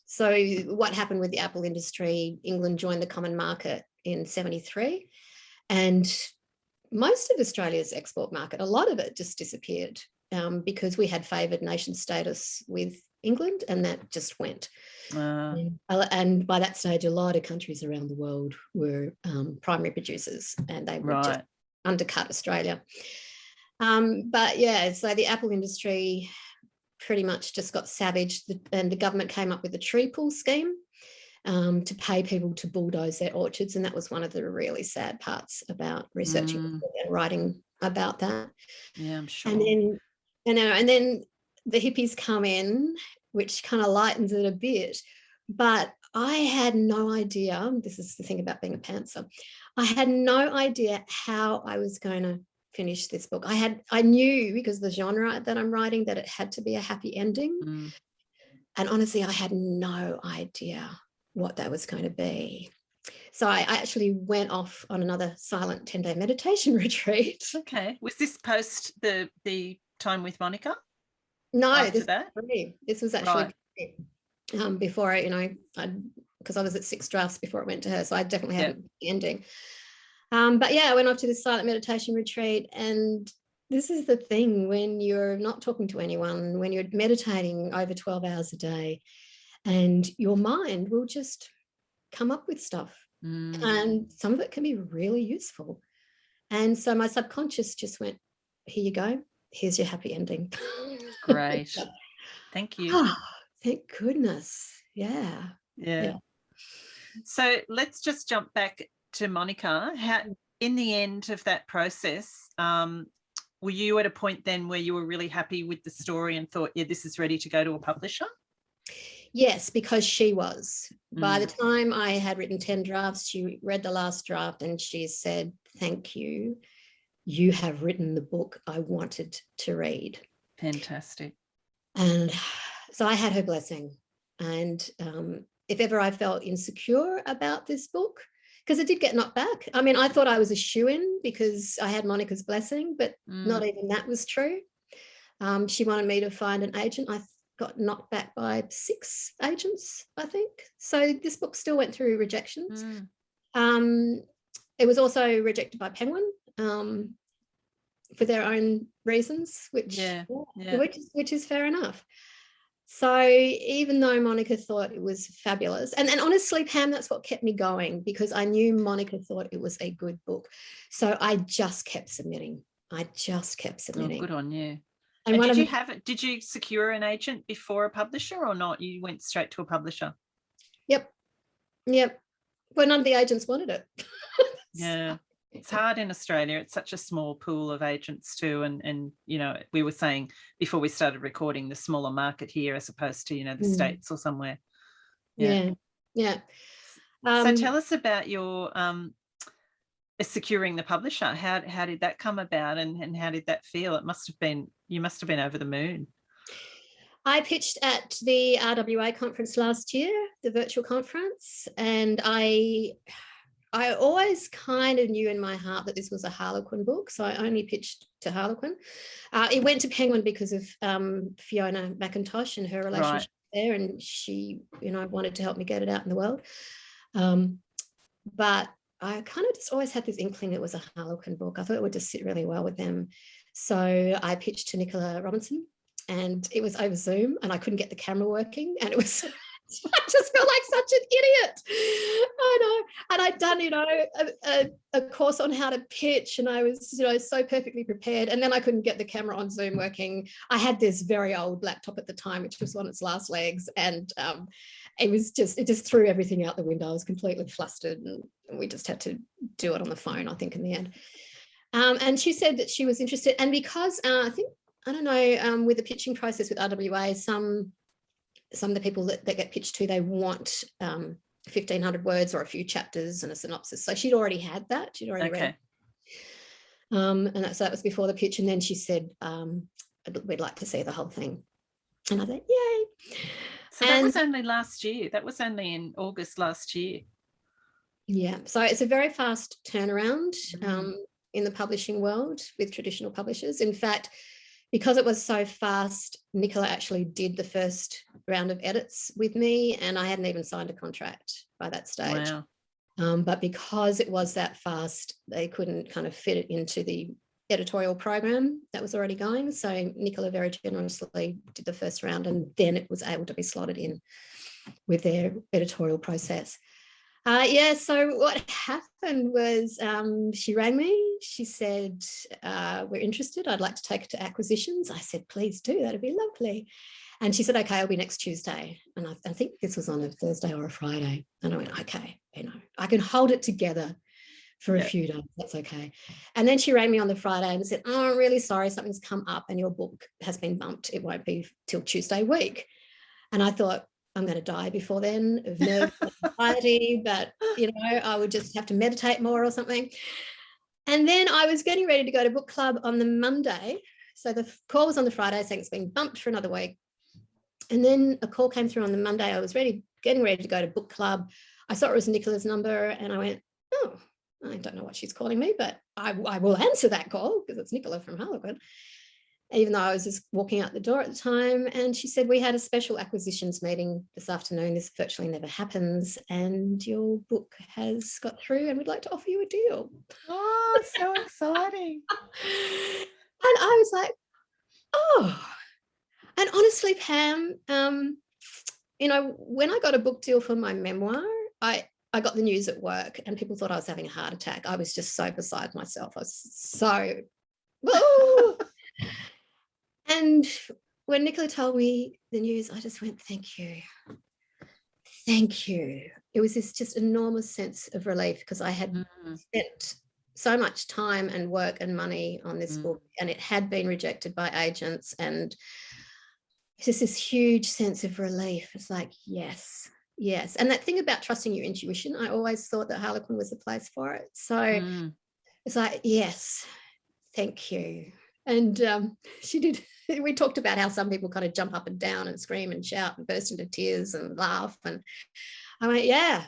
Speaker 2: so what happened with the apple industry, England joined the common market in 73. And most of Australia's export market, a lot of it just disappeared. Because we had favoured nation status with England and that just went. And by that stage, a lot of countries around the world were primary producers and they would just undercut Australia. But yeah, so the apple industry pretty much just got savaged and the government came up with a tree pull scheme to pay people to bulldoze their orchards. And that was one of the really sad parts about researching and writing about that.
Speaker 1: Yeah, I'm sure.
Speaker 2: And then the hippies come in, which kind of lightens it a bit. But I had no idea, this is the thing about being a pantser, I had no idea how I was going to finish this book. I knew because the genre that I'm writing that it had to be a happy ending. And honestly, I had no idea what that was going to be. So I actually went off on another silent 10-day meditation retreat.
Speaker 1: Okay. Was this post the time with Monica?
Speaker 2: No, this was actually before because I was at 6 drafts before it went to her, so I definitely had the ending. But yeah, I went off to this silent meditation retreat, and this is the thing when you're not talking to anyone, when you're meditating over 12 hours a day, and your mind will just come up with stuff, and some of it can be really useful. And so my subconscious just went, here you go. Here's your happy ending.
Speaker 1: Great. Thank you.
Speaker 2: Oh, thank goodness. Yeah.
Speaker 1: So let's just jump back to Monica. How, in the end of that process, were you at a point then where you were really happy with the story and thought, yeah, this is ready to go to a publisher?
Speaker 2: Yes, because she was. By the time I had written 10 drafts, she read the last draft and she said, thank you. You have written the book I wanted to read.
Speaker 1: Fantastic.
Speaker 2: And so I had her blessing. And if ever I felt insecure about this book, because it did get knocked back. I mean, I thought I was a shoo-in because I had Monica's blessing, but not even that was true. She wanted me to find an agent. I got knocked back by 6 agents, I think. So this book still went through rejections. It was also rejected by Penguin for their own reasons, which is fair enough. So even though Monica thought it was fabulous, and honestly, Pam, that's what kept me going, because I knew Monica thought it was a good book. So I just kept submitting. Oh, good
Speaker 1: on you. And did you secure an agent before a publisher or not? You went straight to a publisher? Yep.
Speaker 2: Well, none of the agents wanted it.
Speaker 1: Yeah. It's hard in Australia. It's such a small pool of agents too. And we were saying before we started recording, the smaller market here as opposed to, the States or somewhere.
Speaker 2: Yeah.
Speaker 1: So tell us about your securing the publisher. How did that come about, and how did that feel? You must have been over the moon.
Speaker 2: I pitched at the RWA conference last year, the virtual conference, and I always kind of knew in my heart that this was a Harlequin book, so I only pitched to Harlequin. It went to Penguin because of Fiona McIntosh and her relationship there, and she, wanted to help me get it out in the world. But I kind of just always had this inkling it was a Harlequin book. I thought it would just sit really well with them. So I pitched to Nicola Robinson, and it was over Zoom, and I couldn't get the camera working, and it was I just felt like such an idiot. I know. And I'd done, a course on how to pitch, and I was, so perfectly prepared. And then I couldn't get the camera on Zoom working. I had this very old laptop at the time, which was on its last legs. And it just threw everything out the window. I was completely flustered, and we just had to do it on the phone, I think, in the end. And she said that she was interested. And because with the pitching process with RWA, some of the people that get pitched to, they want 1,500 words or a few chapters and a synopsis. So she'd already had that. She'd already read. So that was before the pitch. And then she said, we'd like to see the whole thing. And I thought, yay.
Speaker 1: So that was only last year. That was only in August last year.
Speaker 2: Yeah. So it's a very fast turnaround in the publishing world with traditional publishers. In fact, because it was so fast, Nicola actually did the first round of edits with me, and I hadn't even signed a contract by that stage.
Speaker 1: Wow.
Speaker 2: But because it was that fast, they couldn't kind of fit it into the editorial program that was already going. So Nicola very generously did the first round, and then it was able to be slotted in with their editorial process. So what happened was she rang me. She said, we're interested. I'd like to take it to acquisitions. I said, please do. That'd be lovely. And she said, okay, I'll be next Tuesday. And I think this was on a Thursday or a Friday. And I went, okay, I can hold it together for a few days. That's okay. And then she rang me on the Friday and said, oh, I'm really sorry. Something's come up and your book has been bumped. It won't be till Tuesday week. And I thought, I'm going to die before then of nerves and anxiety, but, I would just have to meditate more or something. And then I was getting ready to go to book club on the Monday. So the call was on the Friday saying it's been bumped for another week. And then a call came through on the Monday. I was getting ready to go to book club. I saw it was Nicola's number and I went, oh, I don't know what she's calling me, but I will answer that call because it's Nicola from Harlequin, even though I was just walking out the door at the time. And she said, we had a special acquisitions meeting this afternoon. This virtually never happens. And your book has got through and we'd like to offer you a deal.
Speaker 1: Oh, it's so exciting.
Speaker 2: And I was like, oh. And honestly, Pam, when I got a book deal for my memoir, I got the news at work and people thought I was having a heart attack. I was just so beside myself. I was so, whoa. And when Nicola told me the news, I just went, thank you. Thank you. It was this just enormous sense of relief because I had spent so much time and work and money on this book, and it had been rejected by agents, and it's just this huge sense of relief. It's like, yes. And that thing about trusting your intuition, I always thought that Harlequin was the place for it. So it's like, yes, thank you. And she did. We talked about how some people kind of jump up and down and scream and shout and burst into tears and laugh. And I went, yeah.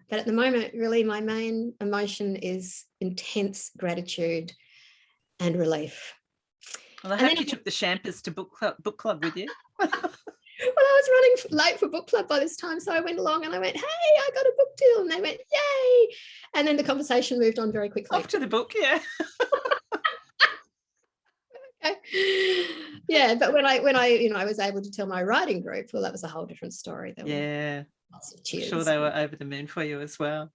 Speaker 2: But at the moment, really, my main emotion is intense gratitude and relief.
Speaker 1: Well, I hope you took the champers to book club with you.
Speaker 2: Well, I was running late for book club by this time, so I went along and I went, hey, I got a book deal. And they went, yay. And then the conversation moved on very quickly.
Speaker 1: Off to the book, yeah.
Speaker 2: Yeah, but when I was able to tell my writing group, well, that was a whole different story.
Speaker 1: There lots of cheers. I'm sure they were over the moon for you as well.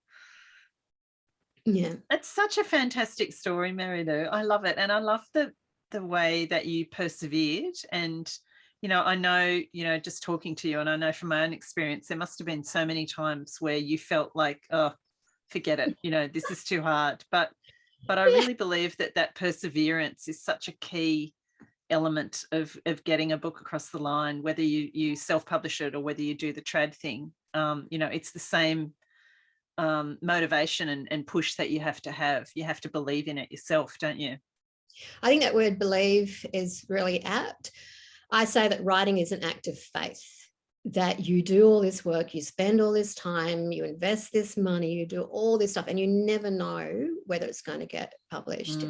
Speaker 2: Yeah,
Speaker 1: it's such a fantastic story, Mary Lou. I love it, and I love the way that you persevered. And I know, just talking to you, and I know from my own experience, there must have been so many times where you felt like, oh, forget it, this is too hard. But I really believe that perseverance is such a key element of getting a book across the line, whether you self-publish it or whether you do the trad thing. it's the same motivation and push that you have to have. You have to believe in it yourself, don't you?
Speaker 2: I think that word believe is really apt. I say that writing is an act of faith, that you do all this work, you spend all this time, you invest this money, you do all this stuff, and you never know whether it's going to get published,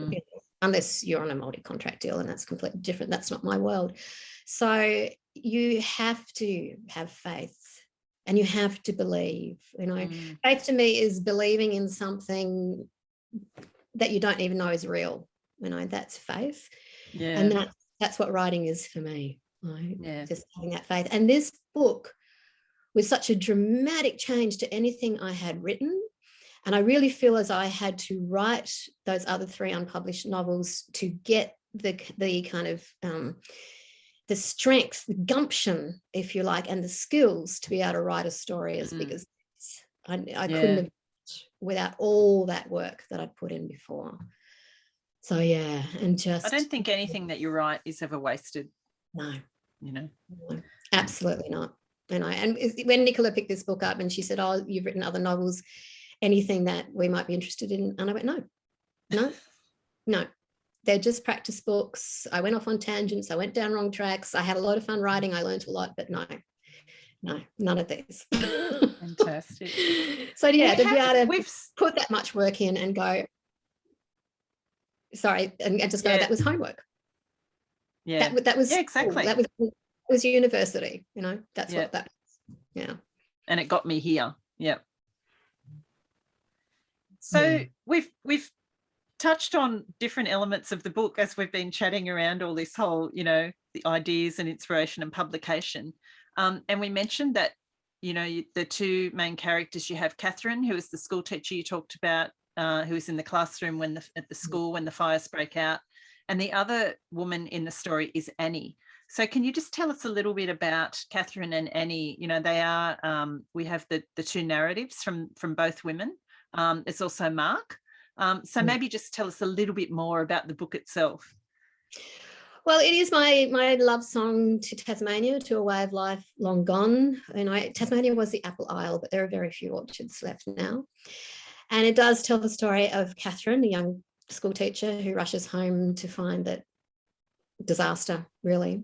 Speaker 2: unless you're on a multi-contract deal, and that's completely different. That's not my world. So you have to have faith. And you have to believe, faith to me is believing in something that you don't even know is real. That's faith. Yeah. And that's what writing is for me. Just having that faith. And this book was such a dramatic change to anything I had written. And I really feel as I had to write those other 3 unpublished novels to get the kind of the strength, the gumption, if you like, and the skills to be able to write a story as big as this. I couldn't have without all that work that I'd put in before. So yeah, and just
Speaker 1: I don't think anything that you write is ever wasted.
Speaker 2: No.
Speaker 1: No,
Speaker 2: absolutely not. And when Nicola picked this book up and she said, "Oh, you've written other novels, anything that we might be interested in?" And I went, no. They're just practice books. I went off on tangents. I went down wrong tracks. I had a lot of fun writing. I learned a lot, but no, none of these.
Speaker 1: Fantastic.
Speaker 2: So yeah, to be able to put that much work in and go, sorry, and just go, that was homework.
Speaker 1: Yeah,
Speaker 2: that was
Speaker 1: exactly.
Speaker 2: That was university. That's what that was. Yeah.
Speaker 1: And it got me here. Yeah. So we've touched on different elements of the book as we've been chatting around all this whole, the ideas and inspiration and publication. And we mentioned that, the 2 main characters, you have Catherine, who is the school teacher you talked about, who was in the classroom at the school when the fires broke out. And the other woman in the story is Annie. So can you just tell us a little bit about Catherine and Annie? They are, we have the 2 narratives from both women. It's also Mark. So maybe just tell us a little bit more about the book itself.
Speaker 2: Well, it is my love song to Tasmania, to a way of life long gone. Tasmania was the apple isle, but there are very few orchards left now. And it does tell the story of Catherine, a young school teacher who rushes home to find that disaster, really.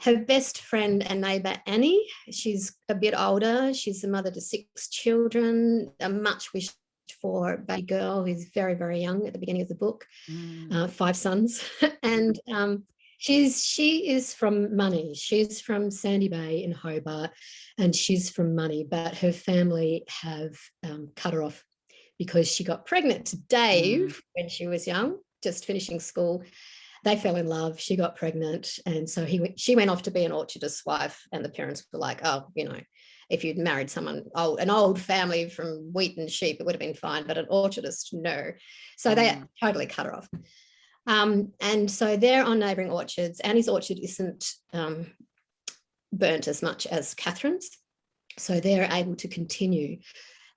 Speaker 2: Her best friend and neighbour, Annie, she's a bit older. She's the mother to 6 children, a much wished for baby girl who's very, very young at the beginning of the book, 5 sons. And she is from money. She's from Sandy Bay in Hobart, and she's from money, but her family have cut her off because she got pregnant to Dave when she was young, just finishing school. They fell in love, she got pregnant, and so she went off to be an orchardist's wife, and the parents were like, oh, if you'd married someone, an old family from wheat and sheep, it would have been fine, but an orchardist, no. So they totally cut her off. And so they're on neighbouring orchards. Annie's orchard isn't burnt as much as Catherine's, so they're able to continue.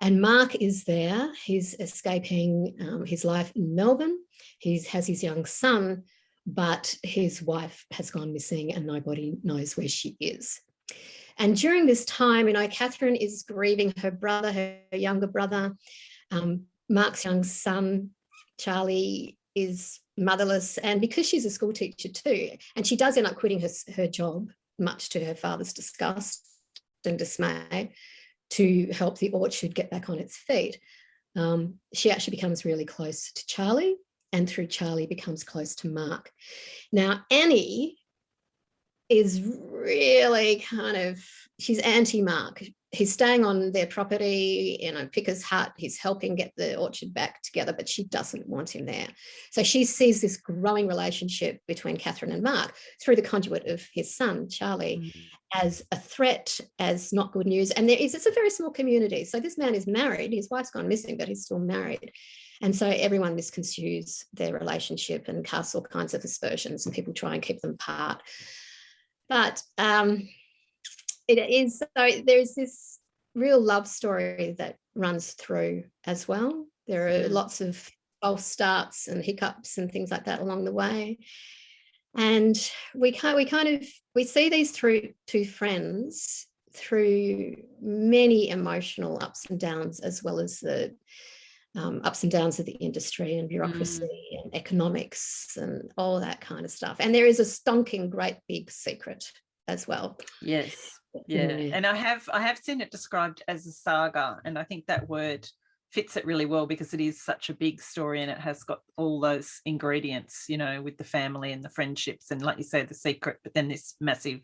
Speaker 2: And Mark is there. He's escaping his life in Melbourne. He has his young son, but his wife has gone missing and nobody knows where she is. And during this time, Catherine is grieving her brother, her younger brother. Mark's young son, Charlie, is motherless. And because she's a school teacher too, and she does end up quitting her job, much to her father's disgust and dismay, to help the orchard get back on its feet, she actually becomes really close to Charlie, and through Charlie becomes close to Mark. Now, Annie is really she's anti-Mark. He's staying on their property in a picker's hut. He's helping get the orchard back together, but she doesn't want him there. So she sees this growing relationship between Catherine and Mark through the conduit of his son, Charlie, as a threat, as not good news. And it's a very small community. So this man is married. His wife's gone missing, but he's still married. And so everyone misconstrues their relationship and casts all kinds of aspersions, and people try and keep them apart. But it is, so there's this real love story that runs through as well. There are lots of false starts and hiccups and things like that along the way. And we see these 2 friends through many emotional ups and downs, as well as the ups and downs of the industry and bureaucracy and economics and all that kind of stuff. And there is a stonking great big secret as well.
Speaker 1: Yes. Yeah. And I have seen it described as a saga, and I think that word fits it really well because it is such a big story and it has got all those ingredients, you know, with the family and the friendships and, like you say, the secret, but then this massive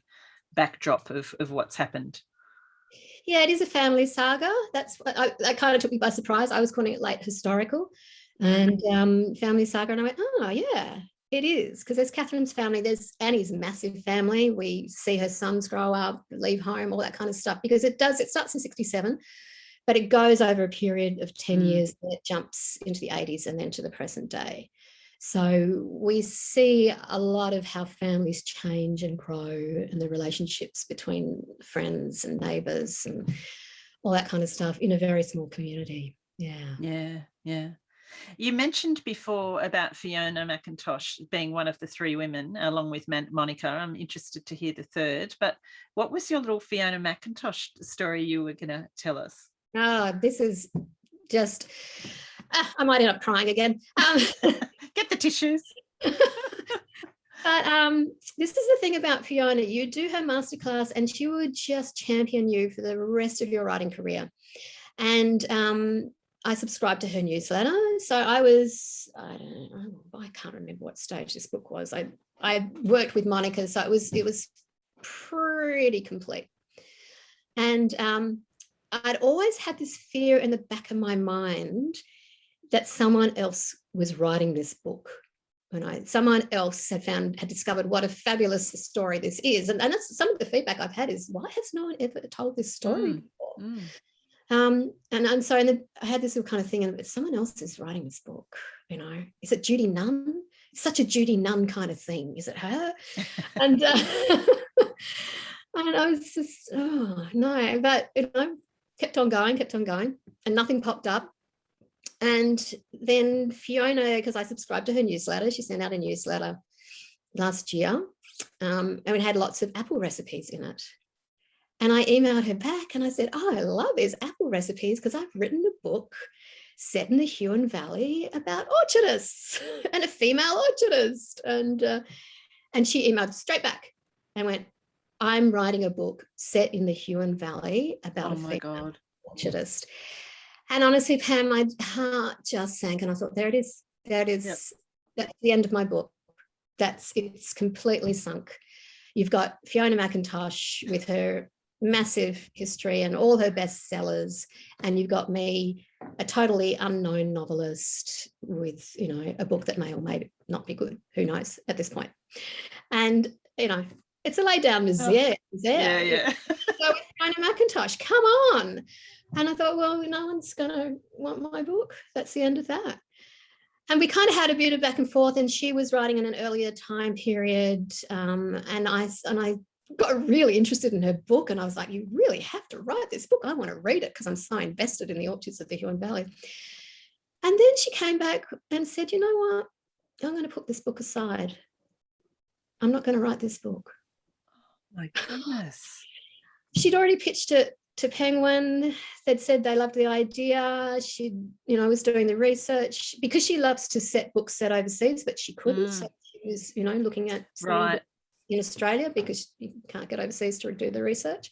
Speaker 1: backdrop of what's happened.
Speaker 2: Yeah, it is a family saga. That kind of took me by surprise. I was calling it late historical and family saga, and I went, oh yeah, it is, because there's Catherine's family, there's Annie's massive family. We see her sons grow up, leave home, all that kind of stuff, because it starts in 67, but it goes over a period of 10 years, and it jumps into the 80s and then to the present day. So we see a lot of how families change and grow, and the relationships between friends and neighbours and all that kind of stuff in a very small community. Yeah.
Speaker 1: You mentioned before about Fiona McIntosh being one of the three women, along with Monica. I'm interested to hear the third, but what was your little Fiona McIntosh story you were going to tell us?
Speaker 2: Oh, this is just, I might end up crying again.
Speaker 1: Get the tissues.
Speaker 2: But this is the thing about Fiona. You do her masterclass and she would just champion you for the rest of your writing career. And I subscribed to her newsletter. So I can't remember what stage this book was. I worked with Monica, so it was pretty complete. And I'd always had this fear in the back of my mind that someone else was writing this book. Someone else had discovered what a fabulous story this is. And that's some of the feedback I've had is, why has no one ever told this story before? And so I had this kind of thing, and someone else is writing this book, you know, is it Judy Nunn? It's such a Judy Nunn kind of thing. Is it her? And and I was just, oh no, but you know, kept on going, and nothing popped up. And then Fiona, because I subscribed to her newsletter, she sent out a newsletter last year, and it had lots of apple recipes in it. And I emailed her back and I said, oh, I love these apple recipes because I've written a book set in the Huon Valley about orchardists and a female orchardist. And she emailed straight back and went, I'm writing a book set in the Huon Valley about a female orchardist. And honestly, Pam, my heart just sank, and I thought, there it is. Yep. That's the end of my book. It's completely sunk. You've got Fiona McIntosh with her massive history and all her bestsellers, and you've got me, a totally unknown novelist with, you know, a book that may or may not be good. Who knows at this point? And, you know, it's a lay down misère.
Speaker 1: Yeah.
Speaker 2: So with Fiona McIntosh, come on. And I thought, well, no one's going to want my book. That's the end of that. And we kind of had a bit of back and forth, and she was writing in an earlier time period. And I got really interested in her book, and I was like, you really have to write this book. I want to read it because I'm so invested in the orchards of the Huon Valley. And then she came back and said, you know what? I'm going to put this book aside. I'm not going to write this book.
Speaker 1: Oh, my goodness.
Speaker 2: She'd already pitched it to Penguin. They'd said they loved the idea. She, you know, was doing the research because she loves to set books set overseas, but she couldn't. So she was, you know, looking at in Australia because you can't get overseas to do the research.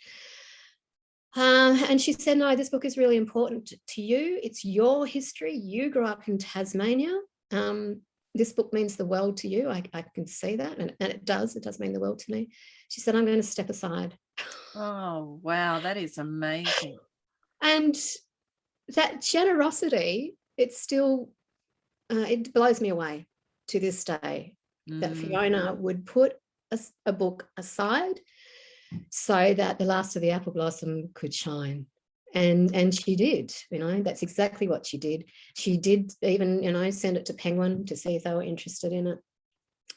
Speaker 2: And she said, no, this book is really important to you. It's your history. You grew up in Tasmania. This book means the world to you. I can see that. And it does mean the world to me. She said, I'm going to step aside.
Speaker 1: Oh, wow. That is amazing.
Speaker 2: And that generosity, it's still, it blows me away to this day that Fiona would put a book aside so that the last of the apple blossom could shine. And she did, you know, that's exactly what she did. She did even, you know, send it to Penguin to see if they were interested in it,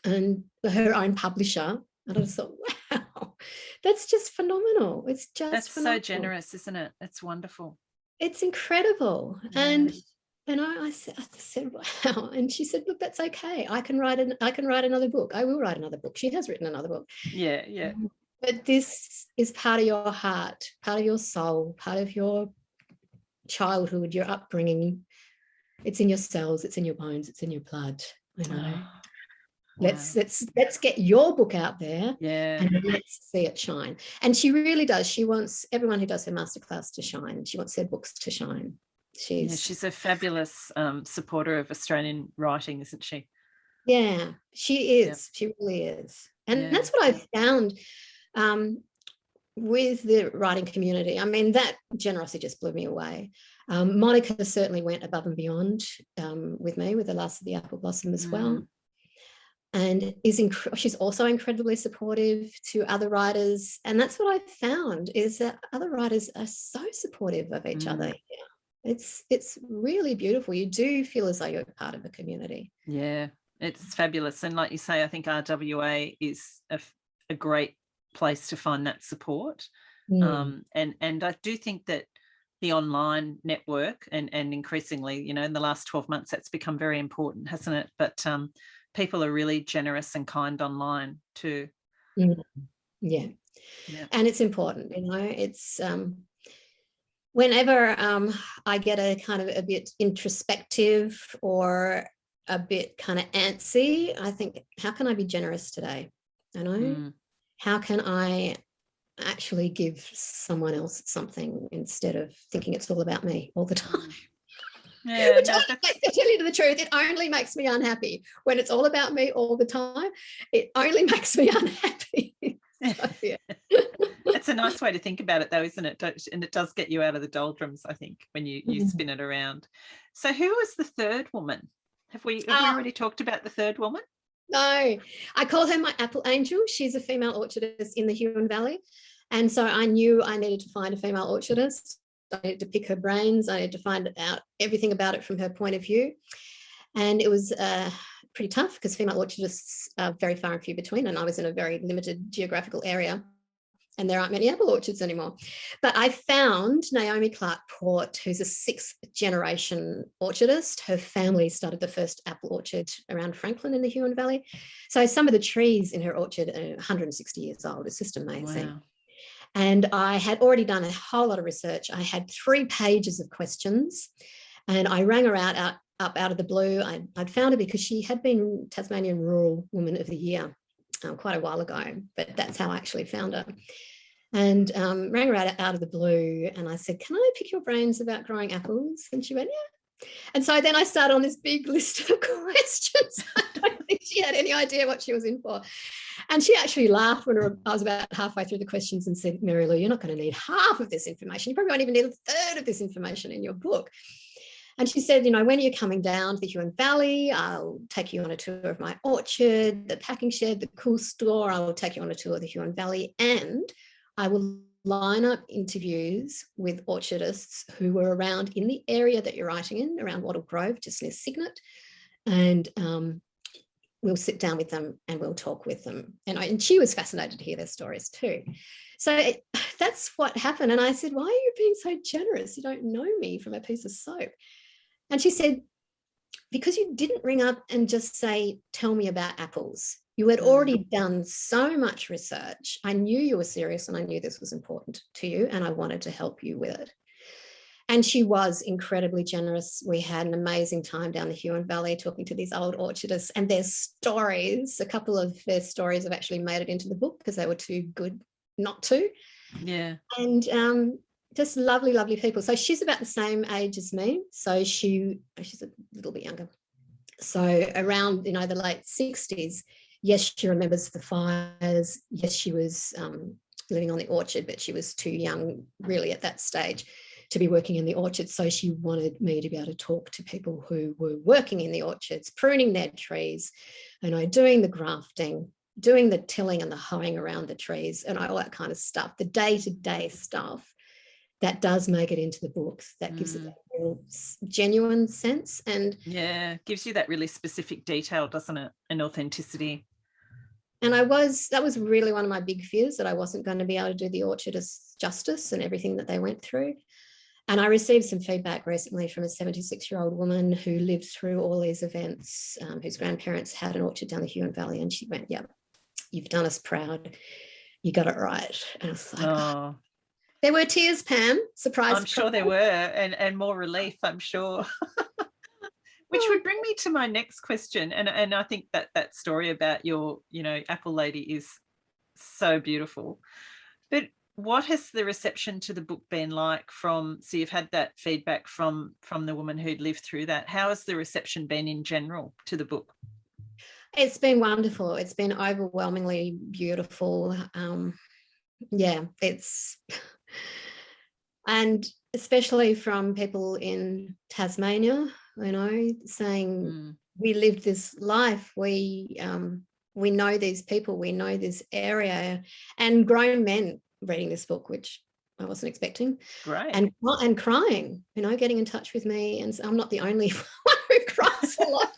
Speaker 2: and her own publisher. And I just thought, wow, that's just phenomenal. It's just
Speaker 1: that's
Speaker 2: phenomenal.
Speaker 1: So generous, isn't it? It's wonderful.
Speaker 2: It's incredible. Yeah. And I said, wow. And she said, look, that's okay. I can write another book. I will write another book. She has written another book.
Speaker 1: Yeah.
Speaker 2: But this is part of your heart, part of your soul, part of your childhood, your upbringing. It's in your cells, it's in your bones, it's in your blood, you know. Wow. Let's get your book out there, and let's see it shine. And she really does. She wants everyone who does her masterclass to shine. She wants her books to shine. She's a
Speaker 1: fabulous supporter of Australian writing, isn't she?
Speaker 2: Yeah, she is. She really is. And that's what I found with the writing community. I mean, that generosity just blew me away. Monica certainly went above and beyond with me with The Last of the Apple Blossom as well. And she's also incredibly supportive to other writers. And that's what I found, is that other writers are so supportive of each other. Yeah. It's really beautiful. You do feel as though you're part of a community.
Speaker 1: Yeah, it's fabulous. And like you say, I think RWA is a great place to find that support. And I do think that the online network and increasingly, you know, in the last 12 months, that's become very important, hasn't it? But people are really generous and kind online too.
Speaker 2: Yeah. And it's important, you know. It's whenever I get a kind of a bit introspective or a bit kind of antsy, I think, how can I be generous today? You know, how can I actually give someone else something instead of thinking it's all about me all the time? Which to tell you the truth, it only makes me unhappy. When it's all about me all the time, it only makes me unhappy. So,
Speaker 1: It's a nice way to think about it, though, isn't it? And it does get you out of the doldrums, I think, when you spin it around. So who was the third woman? Have we already talked about the third woman?
Speaker 2: No, I call her my apple angel. She's a female orchardist in the Huon Valley. And so I knew I needed to find a female orchardist. I needed to pick her brains. I needed to find out everything about it from her point of view. And it was pretty tough because female orchardists are very far and few between. And I was in a very limited geographical area. And there aren't many apple orchards anymore. But I found Naomi Clark-Port, who's a 6th generation orchardist. Her family started the first apple orchard around Franklin in the Huon Valley. So some of the trees in her orchard are 160 years old. It's just amazing. Wow. And I had already done a whole lot of research. I had 3 pages of questions, and I rang her up out of the blue. I'd found her because she had been Tasmanian Rural Woman of the Year quite a while ago, but that's how I actually found her. And rang her out of the blue, and I said, can I pick your brains about growing apples? And she went, yeah. And so then I started on this big list of questions. I don't think she had any idea what she was in for. And she actually laughed when I was about halfway through the questions and said, Mary Lou, you're not going to need half of this information. You probably won't even need a third of this information in your book. And she said, you know, when you're coming down to the Huon Valley, I'll take you on a tour of my orchard, the packing shed, the cool store. I will take you on a tour of the Huon Valley, and I will line up interviews with orchardists who were around in the area that you're writing in, around Wattle Grove, just near Cygnet. And we'll sit down with them and we'll talk with them. And she was fascinated to hear their stories too. So that's what happened. And I said, why are you being so generous? You don't know me from a piece of soap. And she said, because you didn't ring up and just say, tell me about apples. You had already done so much research. I knew you were serious and I knew this was important to you, and I wanted to help you with it. And she was incredibly generous. We had an amazing time down the Huon Valley talking to these old orchardists, and their stories, a couple of their stories have actually made it into the book because they were too good not to.
Speaker 1: Yeah.
Speaker 2: And just lovely, lovely people. So she's about the same age as me. So she's a little bit younger. So around, you know, the late 60s, yes, she remembers the fires. Yes, she was living on the orchard, but she was too young really at that stage to be working in the orchard. So she wanted me to be able to talk to people who were working in the orchards, pruning their trees, you know, doing the grafting, doing the tilling and the hoeing around the trees, and all that kind of stuff, the day-to-day stuff that does make it into the books, that gives it that real genuine sense. And
Speaker 1: yeah, gives you that really specific detail, doesn't it? And authenticity.
Speaker 2: And that was really one of my big fears, that I wasn't going to be able to do the orchardists justice and everything that they went through. And I received some feedback recently from a 76-year-old woman who lived through all these events, whose grandparents had an orchard down the Huon Valley, and she went, yeah, you've done us proud. you got it right. And I was like,
Speaker 1: Oh,
Speaker 2: there were tears, Pam. Surprise.
Speaker 1: I'm sure there were, and more relief, I'm sure. Which would bring me to my next question. And I think that story about your, apple lady is so beautiful. But what has the reception to the book been like so you've had that feedback from the woman who'd lived through that. How has the reception been in general to the book?
Speaker 2: It's been wonderful. It's been overwhelmingly beautiful. And especially from people in Tasmania, saying we lived this life. We know these people, we know this area, and grown men reading this book, which I wasn't expecting.
Speaker 1: Great.
Speaker 2: And crying, getting in touch with me, and I'm not the only one who cries a lot.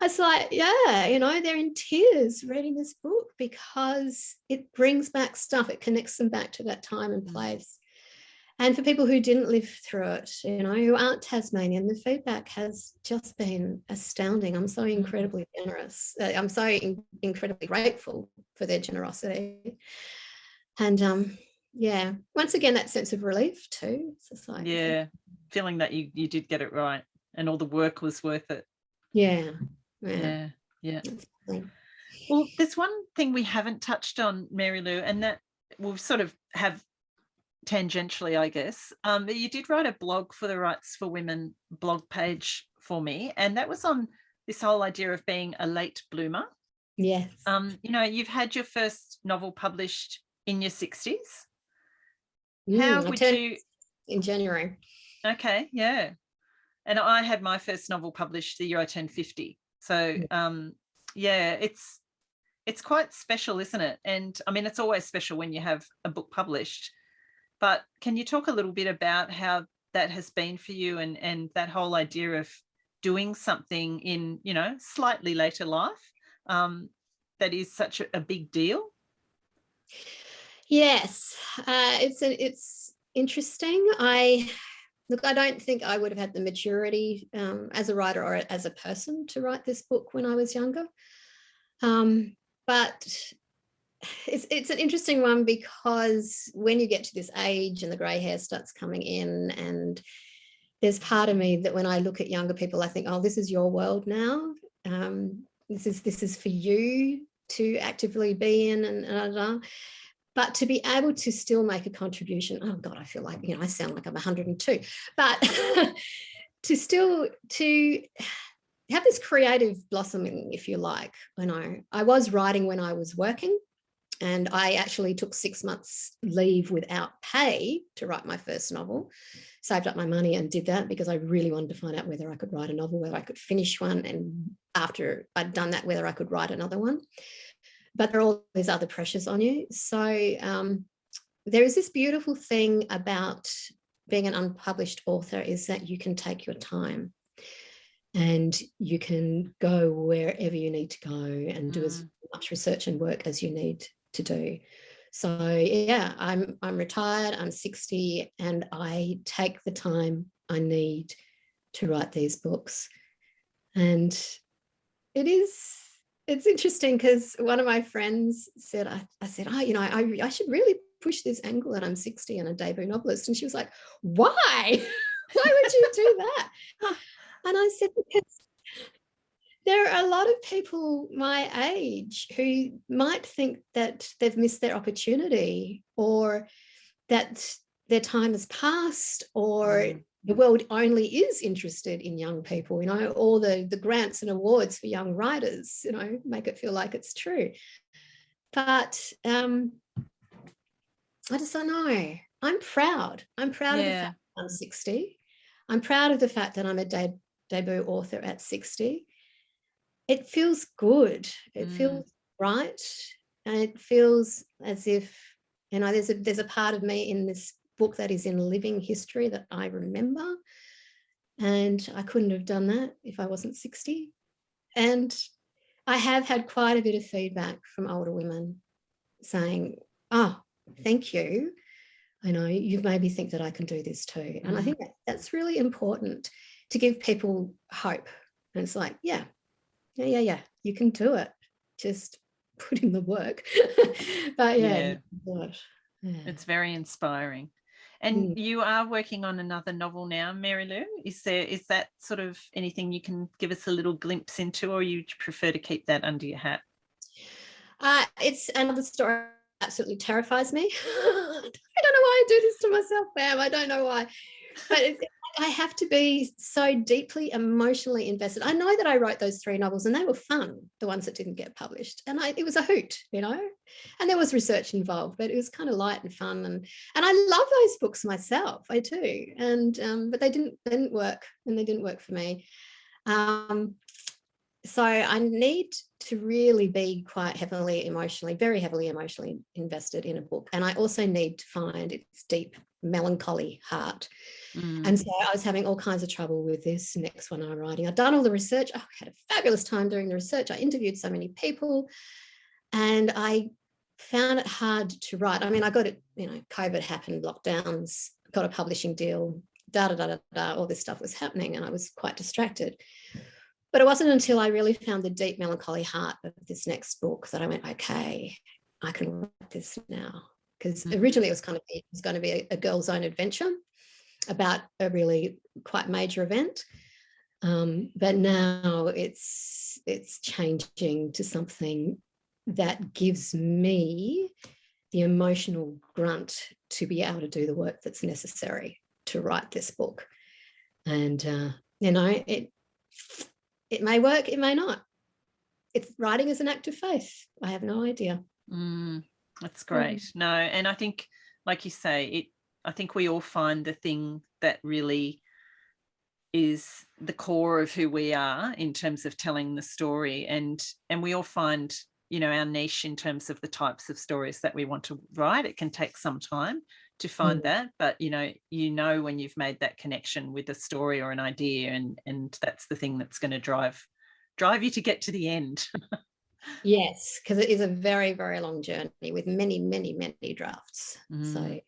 Speaker 2: It's like, they're in tears reading this book because it brings back stuff. It connects them back to that time and place. And for people who didn't live through it, who aren't Tasmanian, the feedback has just been astounding. I'm so incredibly generous. I'm so incredibly grateful for their generosity. And once again, that sense of relief too. It's just like,
Speaker 1: feeling that you did get it right and all the work was worth it.
Speaker 2: Yeah.
Speaker 1: Well, there's one thing we haven't touched on, Mary Lou, and that we'll sort of have tangentially, I guess. But you did write a blog for the Rights for Women blog page for me, and that was on this whole idea of being a late bloomer.
Speaker 2: Yes.
Speaker 1: You've had your first novel published in your 60s.
Speaker 2: How would you? In January.
Speaker 1: Okay, yeah. And I had my first novel published the year I turned 50. So, it's quite special, isn't it? And I mean, it's always special when you have a book published. But can you talk a little bit about how that has been for you and that whole idea of doing something in, slightly later life that is such a big deal?
Speaker 2: Yes, it's interesting. I don't think I would have had the maturity as a writer or as a person to write this book when I was younger. But it's an interesting one because when you get to this age and the grey hair starts coming in, and there's part of me that when I look at younger people, I think, oh, this is your world now. This is for you to actively be in, and but to be able to still make a contribution. Oh God, I feel like I sound like I'm 102, but to have this creative blossoming, if you like. I was writing when I was working, and I actually took 6 months leave without pay to write my first novel, saved up my money and did that because I really wanted to find out whether I could write a novel, whether I could finish one, and after I'd done that, whether I could write another one. But there are all these other pressures on you. So there is this beautiful thing about being an unpublished author, is that you can take your time and you can go wherever you need to go and do as much research and work as you need to do. So I'm retired, I'm 60, and I take the time I need to write these books. And it's interesting because one of my friends said, I said, I should really push this angle that I'm 60 and a debut novelist. And she was like, why? Why would you do that? And I said, because there are a lot of people my age who might think that they've missed their opportunity, or that their time has passed, or the world only is interested in young people, all the grants and awards for young writers, make it feel like it's true. But I just don't know. I'm proud. I'm proud of the fact that I'm 60. I'm proud of the fact that I'm a debut author at 60. It feels good. It feels right. And it feels as if, there's a part of me in this book that is in living history that I remember. And I couldn't have done that if I wasn't 60. And I have had quite a bit of feedback from older women saying, oh, thank you. You've made me think that I can do this too. And I think that's really important, to give people hope. And it's like, yeah, you can do it. Just put in the work. But yeah.
Speaker 1: It's very inspiring. And you are working on another novel now, Mary Lou. Is that sort of anything you can give us a little glimpse into, or you prefer to keep that under your hat?
Speaker 2: It's another story that absolutely terrifies me. I don't know why I do this to myself, Pam. I don't know why. But I have to be so deeply emotionally invested. I know that I wrote those 3 novels and they were fun, the ones that didn't get published. And it was a hoot, you know, and there was research involved, but it was kind of light and fun. And I love those books myself. I do. And but they didn't work, and they didn't work for me. So I need to really be quite very heavily emotionally invested in a book. And I also need to find its deep melancholy heart. And so I was having all kinds of trouble with this next one I'm writing. I'd done all the research. I had a fabulous time doing the research. I interviewed so many people, and I found it hard to write. I mean, I got it, you know, COVID happened, lockdowns, got a publishing deal, all this stuff was happening, and I was quite distracted. But it wasn't until I really found the deep melancholy heart of this next book that I went, okay, I can write this now. Because originally it was going to be a girl's own adventure about a really quite major event. But now it's changing to something that gives me the emotional grunt to be able to do the work that's necessary to write this book. And, you know, it may work, it may not. Writing is an act of faith. I have no idea.
Speaker 1: That's great. No, and I think, like you say, I think we all find the thing that really is the core of who we are in terms of telling the story, and we all find, you know, our niche in terms of the types of stories that we want to write. It can take some time to find that, but you know when you've made that connection with a story or an idea, and that's the thing that's going to drive you to get to the end.
Speaker 2: Yes, because it is a very, very long journey with many, many, many drafts. So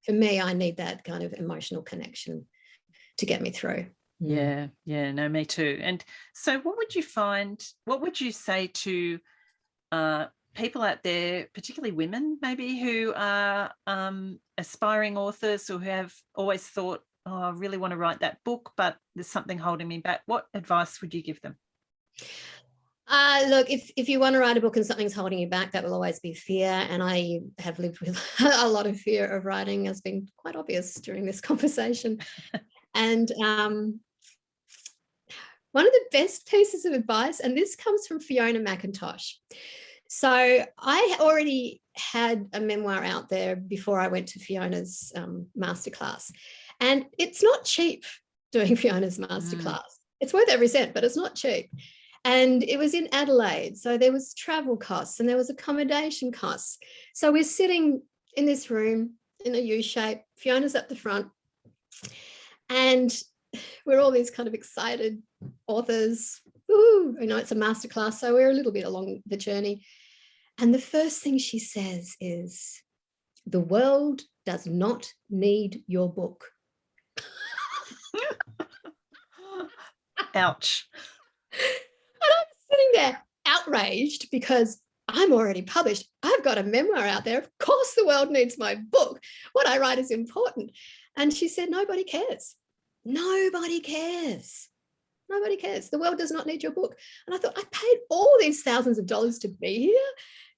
Speaker 2: for me, I need that kind of emotional connection to get me through.
Speaker 1: Yeah, no, me too. And so what would you say to people out there, particularly women maybe, who are aspiring authors, or who have always thought, oh, I really want to write that book, but there's something holding me back? What advice would you give them?
Speaker 2: Look, if you want to write a book and something's holding you back, that will always be fear. And I have lived with a lot of fear of writing, has been quite obvious during this conversation. And one of the best pieces of advice, and this comes from Fiona McIntosh. So I already had a memoir out there before I went to Fiona's masterclass. And it's not cheap doing Fiona's masterclass. It's worth every cent, but it's not cheap. And it was in Adelaide. So there was travel costs and there was accommodation costs. So we're sitting in this room in a U shape. Fiona's at the front. And we're all these kind of excited authors. Woo, you know, it's a masterclass. So we're a little bit along the journey. And the first thing she says is, the world does not need your book.
Speaker 1: Ouch.
Speaker 2: And I'm sitting there outraged because I'm already published. I've got a memoir out there. Of course the world needs my book. What I write is important. And she said, nobody cares. Nobody cares. Nobody cares. The world does not need your book. And I thought, I paid all these thousands of dollars to be here.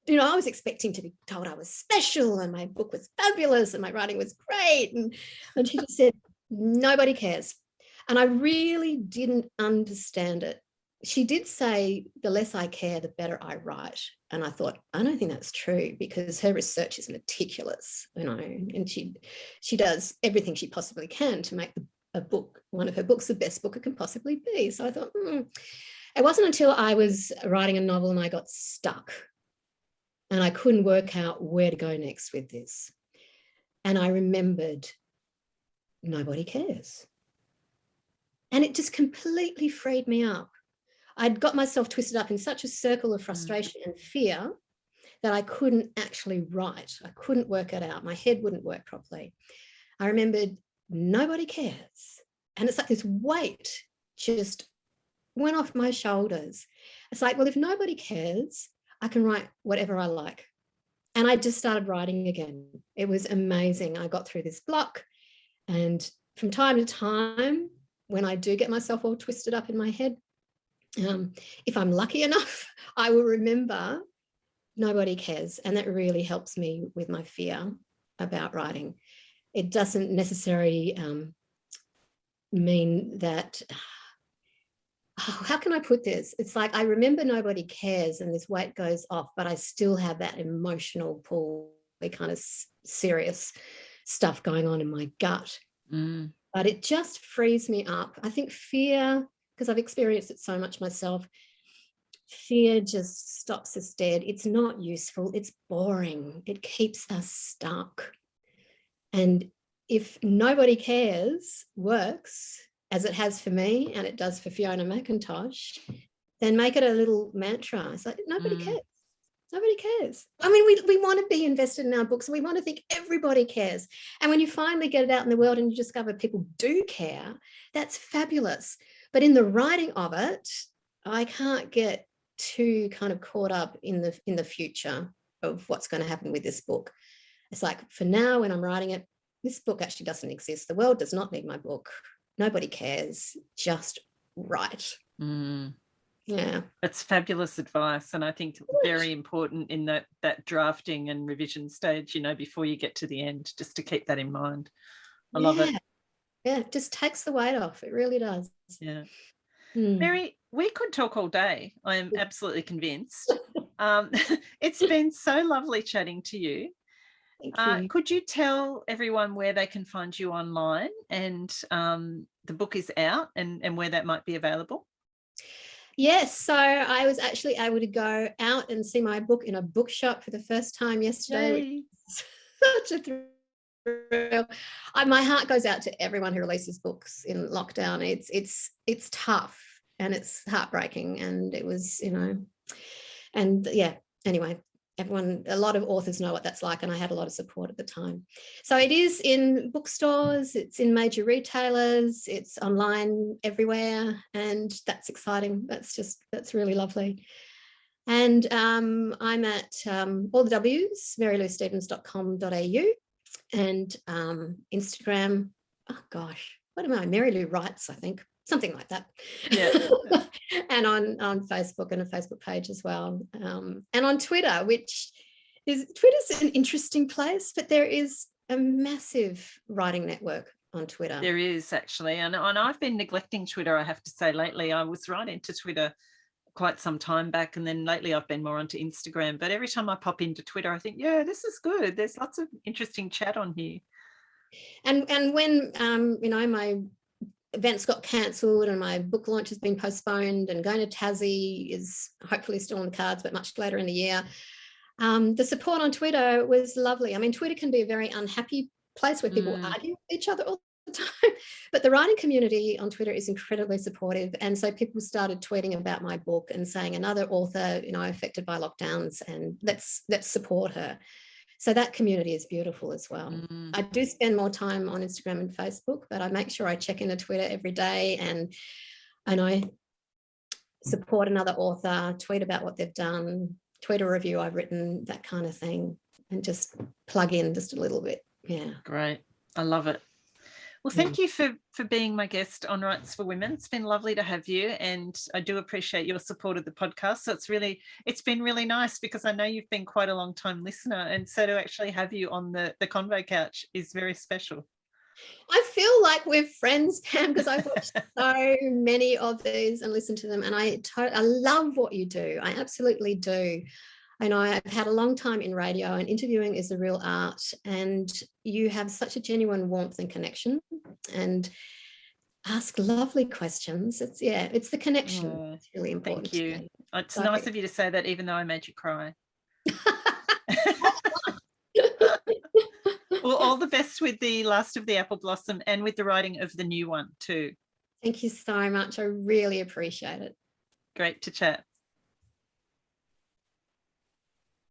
Speaker 2: You know, I was expecting to be told I was special and my book was fabulous and my writing was great. And she just said, nobody cares. And I really didn't understand it. She did say, the less I care, the better I write. And I thought, I don't think that's true, because her research is meticulous, you know, and she does everything she possibly can to make a book, one of her books, the best book it can possibly be. So I thought, It wasn't until I was writing a novel and I got stuck and I couldn't work out where to go next with this. And I remembered, nobody cares. And it just completely freed me up. I'd got myself twisted up in such a circle of frustration and fear that I couldn't actually write. I couldn't work it out. My head wouldn't work properly. I remembered, nobody cares. And it's like this weight just went off my shoulders. It's like, well, if nobody cares, I can write whatever I like. And I just started writing again. It was amazing. I got through this block, and from time to time, when I do get myself all twisted up in my head, if I'm lucky enough, I will remember nobody cares. And that really helps me with my fear about writing. It doesn't necessarily mean that, how can I put this? It's like I remember nobody cares and this weight goes off, but I still have that emotional pull, the kind of serious stuff going on in my gut. But it just frees me up. I think fear, because I've experienced it so much myself, fear just stops us dead. It's not useful. It's boring. It keeps us stuck. And if nobody cares works, as it has for me and it does for Fiona McIntosh, then make it a little mantra. It's like, nobody cares. Nobody cares. I mean, we want to be invested in our books. We want to think everybody cares. And when you finally get it out in the world and you discover people do care, that's fabulous. But in the writing of it, I can't get too kind of caught up in the future of what's going to happen with this book. It's like, for now, when I'm writing it, this book actually doesn't exist. The world does not need my book. Nobody cares. Just write. Yeah,
Speaker 1: it's fabulous advice, and I think very important in that drafting and revision stage, you know, before you get to the end, just to keep that in mind. I love it.
Speaker 2: Yeah, it just takes the weight off. It really does.
Speaker 1: Yeah. Mary, we could talk all day. I am absolutely convinced. It's been so lovely chatting to you.
Speaker 2: Thank you.
Speaker 1: Could you tell everyone where they can find you online, and the book is out, and where that might be available?
Speaker 2: Yes, so I was actually able to go out and see my book in a bookshop for the first time yesterday. Such a thrill. My heart goes out to everyone who releases books in lockdown. It's tough and it's heartbreaking, and it was, you know, and yeah, anyway, a lot of authors know what that's like, and I had a lot of support at the time. So it is in bookstores, it's in major retailers, it's online everywhere, and that's exciting. That's really lovely. And I'm at all the W's, maryloustevens.com.au, and Instagram, oh gosh, what am I? Mary Lou Writes, I think, something like that.
Speaker 1: Yeah.
Speaker 2: And on Facebook, and a Facebook page as well. And on Twitter, Twitter's an interesting place, but there is a massive writing network on Twitter.
Speaker 1: There is, actually. And I've been neglecting Twitter, I have to say. Lately, I was right into Twitter quite some time back, and then lately I've been more onto Instagram. But every time I pop into Twitter, I think, yeah, this is good. There's lots of interesting chat on here.
Speaker 2: And when you know, my events got cancelled and my book launch has been postponed, and going to Tassie is hopefully still on the cards, but much later in the year, the support on Twitter was lovely. I mean, Twitter can be a very unhappy place where people argue with each other all the time, but the writing community on Twitter is incredibly supportive. And so people started tweeting about my book and saying, another author, you know, affected by lockdowns, and let's support her. So that community is beautiful as well. I do spend more time on Instagram and Facebook, but I make sure I check into Twitter every day, and I support another author, tweet about what they've done, tweet a review I've written, that kind of thing, and just plug in just a little bit. Yeah. Great.
Speaker 1: I love it. Well, thank you for being my guest on Rights for Women. It's been lovely to have you, and I do appreciate your support of the podcast. So it's been really nice, because I know you've been quite a long time listener, and so to actually have you on the convo couch is very special.
Speaker 2: I feel like we're friends, Pam, because I've watched so many of these and listened to them, and I love what you do. I absolutely do. And I've had a long time in radio, and interviewing is a real art, and you have such a genuine warmth and connection, and ask lovely questions. It's the connection. It's really important.
Speaker 1: Thank you. It's nice of you to say that, even though I made you cry. Well, all the best with the last of the Apple Blossom, and with the writing of the new one too.
Speaker 2: Thank you so much. I really appreciate it.
Speaker 1: Great to chat.